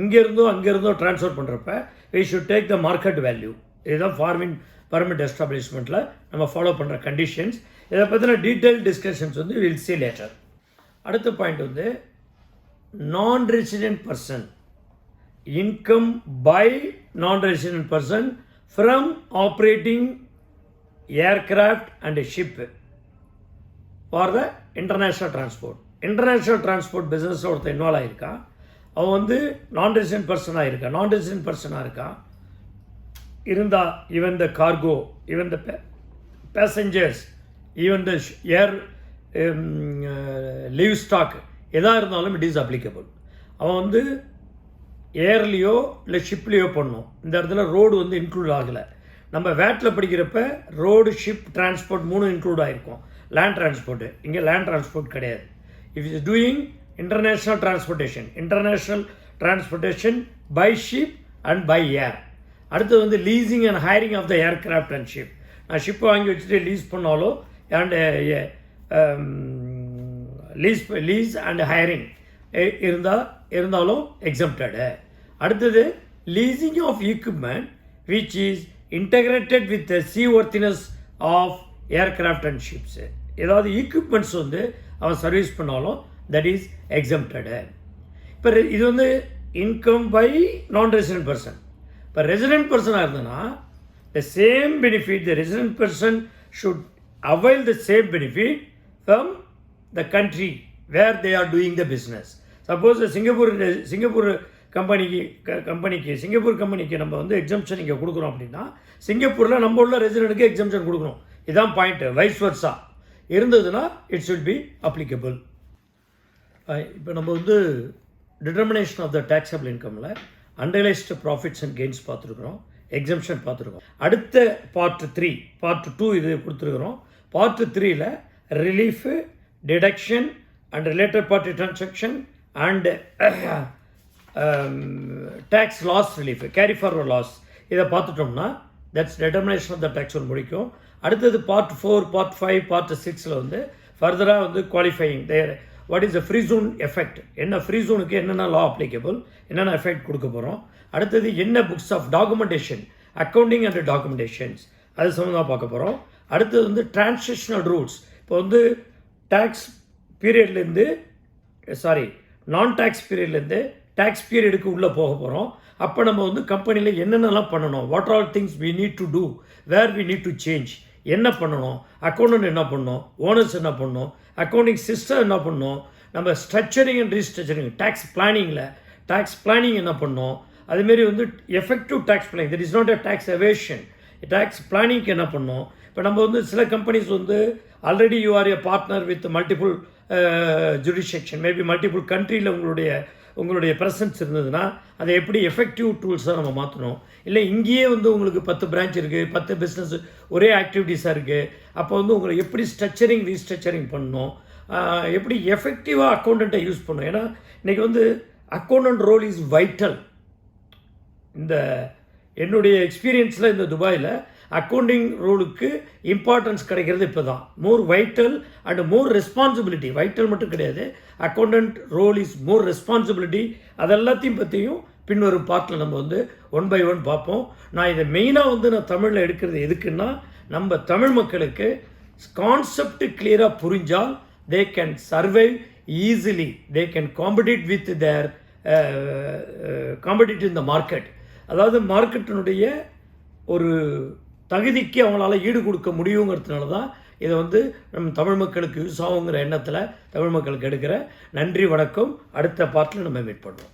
B: இங்கேருந்தோ அங்கேருந்தோ ட்ரான்ஸ்ஃபர் பண்ணுறப்ப we should take the market value. இதுதான் ஃபாரின் பர்மனெண்ட் எஸ்டாப்ளிஷ்மெண்ட்டில் நம்ம ஃபாலோ பண்ணுற கண்டிஷன்ஸ். இதை பற்றின டீட்டெயில் டிஸ்கஷன்ஸ் வந்து வில் see later. அடுத்த பாயிண்ட் வந்து non resident person, income by non resident person from operating aircraft and a ship for the international transport. International transport business ஒருத்தர் involve ஆகிருக்கா, அவன் வந்து நான் ரெசிடென்ட் பர்சனாக இருக்கா இருந்தால், even the cargo, even the passengers, even the air livestock எதாக இருந்தாலும் it is applicable. அவன் வந்து ஏர்லேயோ இல்லை ஷிப்லேயோ பண்ணணும். இந்த இடத்துல ரோடு வந்து இன்க்ளூட் ஆகலை. நம்ம வேட்டில் படிக்கிறப்ப ரோடு, ஷிப், டிரான்ஸ்போர்ட் 3 இன்க்ளூட் ஆகிருக்கும். லேண்ட் டிரான்ஸ்போர்ட்டு இங்கே லேண்ட் டிரான்ஸ்போர்ட் கிடையாது. If is doing international transportation by ship and by air. அடுத்து வந்து leasing and hiring of the aircraft and ship. நான் ஷிப்பை வாங்கி வச்சுட்டு லீஸ் பண்ணாலோ அண்ட் லீஸ் அண்ட் ஹைரிங் இருந்தாலும் எக்ஸம்டடு. அடுத்தது leasing of equipment which is integrated with the seaworthiness of aircraft and ships. ஏதாவது எக்யூப்மெண்ட்ஸ் வந்து அவன் சர்வீஸ் பண்ணாலும் தட் இஸ் எக்ஸம்டடு. இப்போ இது வந்து income by non resident person. இப்போ ரெசிடென்ட் பர்சனாக இருந்ததுன்னா the same benefit, the resident person should avail the same benefit from the country where they are doing the business. Suppose Singapore கம்பெனிக்கு நம்ம வந்து exemption இங்கே கொடுக்குறோம் அப்படின்னா, சிங்கப்பூரில் நம்ம உள்ள ரெசிடென்ட்டுக்கு எக்ஸம்ஷன் கொடுக்கணும். இதுதான் பாயிண்ட்டு. வைஸ் வர்ஸா இருந்ததுன்னா இட் ஷுட் பி அப்ளிகபிள். இப்போ நம்ம வந்து டிட்டர்மினேஷன் ஆஃப் த டேக்ஸபிள் இன்கமில் அன்ரியலைஸ்டு ப்ராஃபிட்ஸ் அண்ட் கெயின்ஸ் பார்த்துருக்குறோம், எக்ஸம்ஷன் பார்த்துருக்கோம். அடுத்த பார்ட் 2 இது கொடுத்துருக்குறோம். பார்ட் 3ல் relief, deduction and related party transaction and tax loss relief, carry forward loss, இதை பார்த்துட்டோம்னா that's determination of the tax ஒன்று முடிக்கும். அடுத்தது பார்ட் 4, பார்ட் 5, பார்ட் 6ல் வந்து ஃபர்தராக வந்து qualifying there what is the free zone effect, என்ன ஃப்ரீ ஜோனுக்கு என்னென்ன லா அப்ளிகபிள், என்னென்ன எஃபெக்ட் கொடுக்க போகிறோம். அடுத்தது என்ன books of documentation, accounting and documentations, அது சம்மந்தமாக பார்க்க போகிறோம். அடுத்தது வந்து டிரான்சிஷனல் ரூல்ஸ். இப்போ வந்து டேக்ஸ் பீரியட்லேருந்து நான் டேக்ஸ் பீரியட்லேருந்து டேக்ஸ் பீரியடுக்கு உள்ளே போக போகிறோம். அப்போ நம்ம வந்து கம்பெனியில் என்னென்னலாம் பண்ணணும், what all things we need to do, where we need to change, என்ன பண்ணணும், அக்கௌண்டன்ட் என்ன பண்ணணும், ஓனர்ஸ் என்ன பண்ணணும், அக்கௌண்டிங் சிஸ்டம் என்ன பண்ணணும், நம்ம structuring and restructuring tax planning என்ன பண்ணணும், அதுமாரி வந்து effective tax planning, that is not a tax evasion, tax பிளானிங்க்கு என்ன பண்ணணும். இப்போ நம்ம வந்து சில கம்பெனிஸ் வந்து already you are a partner with multiple jurisdiction, maybe multiple கண்ட்ரியில் உங்களுடைய ப்ரெசன்ஸ் இருந்ததுன்னா அதை எப்படி எஃபெக்டிவ் டூல்ஸாக நம்ம மாற்றணும். இல்லை இங்கேயே வந்து உங்களுக்கு 10 பிரான்ச் இருக்குது, 10 பிஸ்னஸ் ஒரே ஆக்டிவிட்டீஸாக இருக்குது, அப்போ வந்து உங்களை எப்படி ஸ்ட்ரக்சரிங் ரீஸ்ட்ரக்சரிங் பண்ணணும், எப்படி எஃபெக்டிவாக அக்கௌண்டண்ட்டை யூஸ் பண்ணணும். ஏன்னா இன்றைக்கி வந்து அக்கௌண்டன்ட் ரோல் இஸ் வைட்டல். இந்த என்னுடைய எக்ஸ்பீரியன்ஸில் இந்த துபாயில் அக்கௌண்டிங் ரோலுக்கு இம்பார்ட்டன்ஸ் கிடைக்கிறது இப்போ தான். More vital and more responsibility. Vital மட்டும் கிடையாது, accountant role is more responsibility. அதெல்லாத்தையும் பற்றியும் பின்வரும் பார்ட்டில் நம்ம வந்து 1 by 1 பார்ப்போம். நான் இதை மெயினாக வந்து நான் தமிழில் எடுக்கிறது எதுக்குன்னா, நம்ம தமிழ் மக்களுக்கு கான்செப்ட் கிளியராக புரிஞ்சால் they can survive easily, they can compete with their compete in the market. அதாவது மார்க்கெட்டினுடைய ஒரு தகுதிக்கு அவங்களால ஈடு கொடுக்க முடியுங்கிறதுனால தான் இதை வந்து நம்ம தமிழ் மக்களுக்கு யூஸ் ஆகுங்கிற எண்ணத்தில் தமிழ் மக்களுக்கு எடுக்கிற. நன்றி, வணக்கம். அடுத்த பார்ட்டில் நம்ம மீட் பண்ணுவோம்.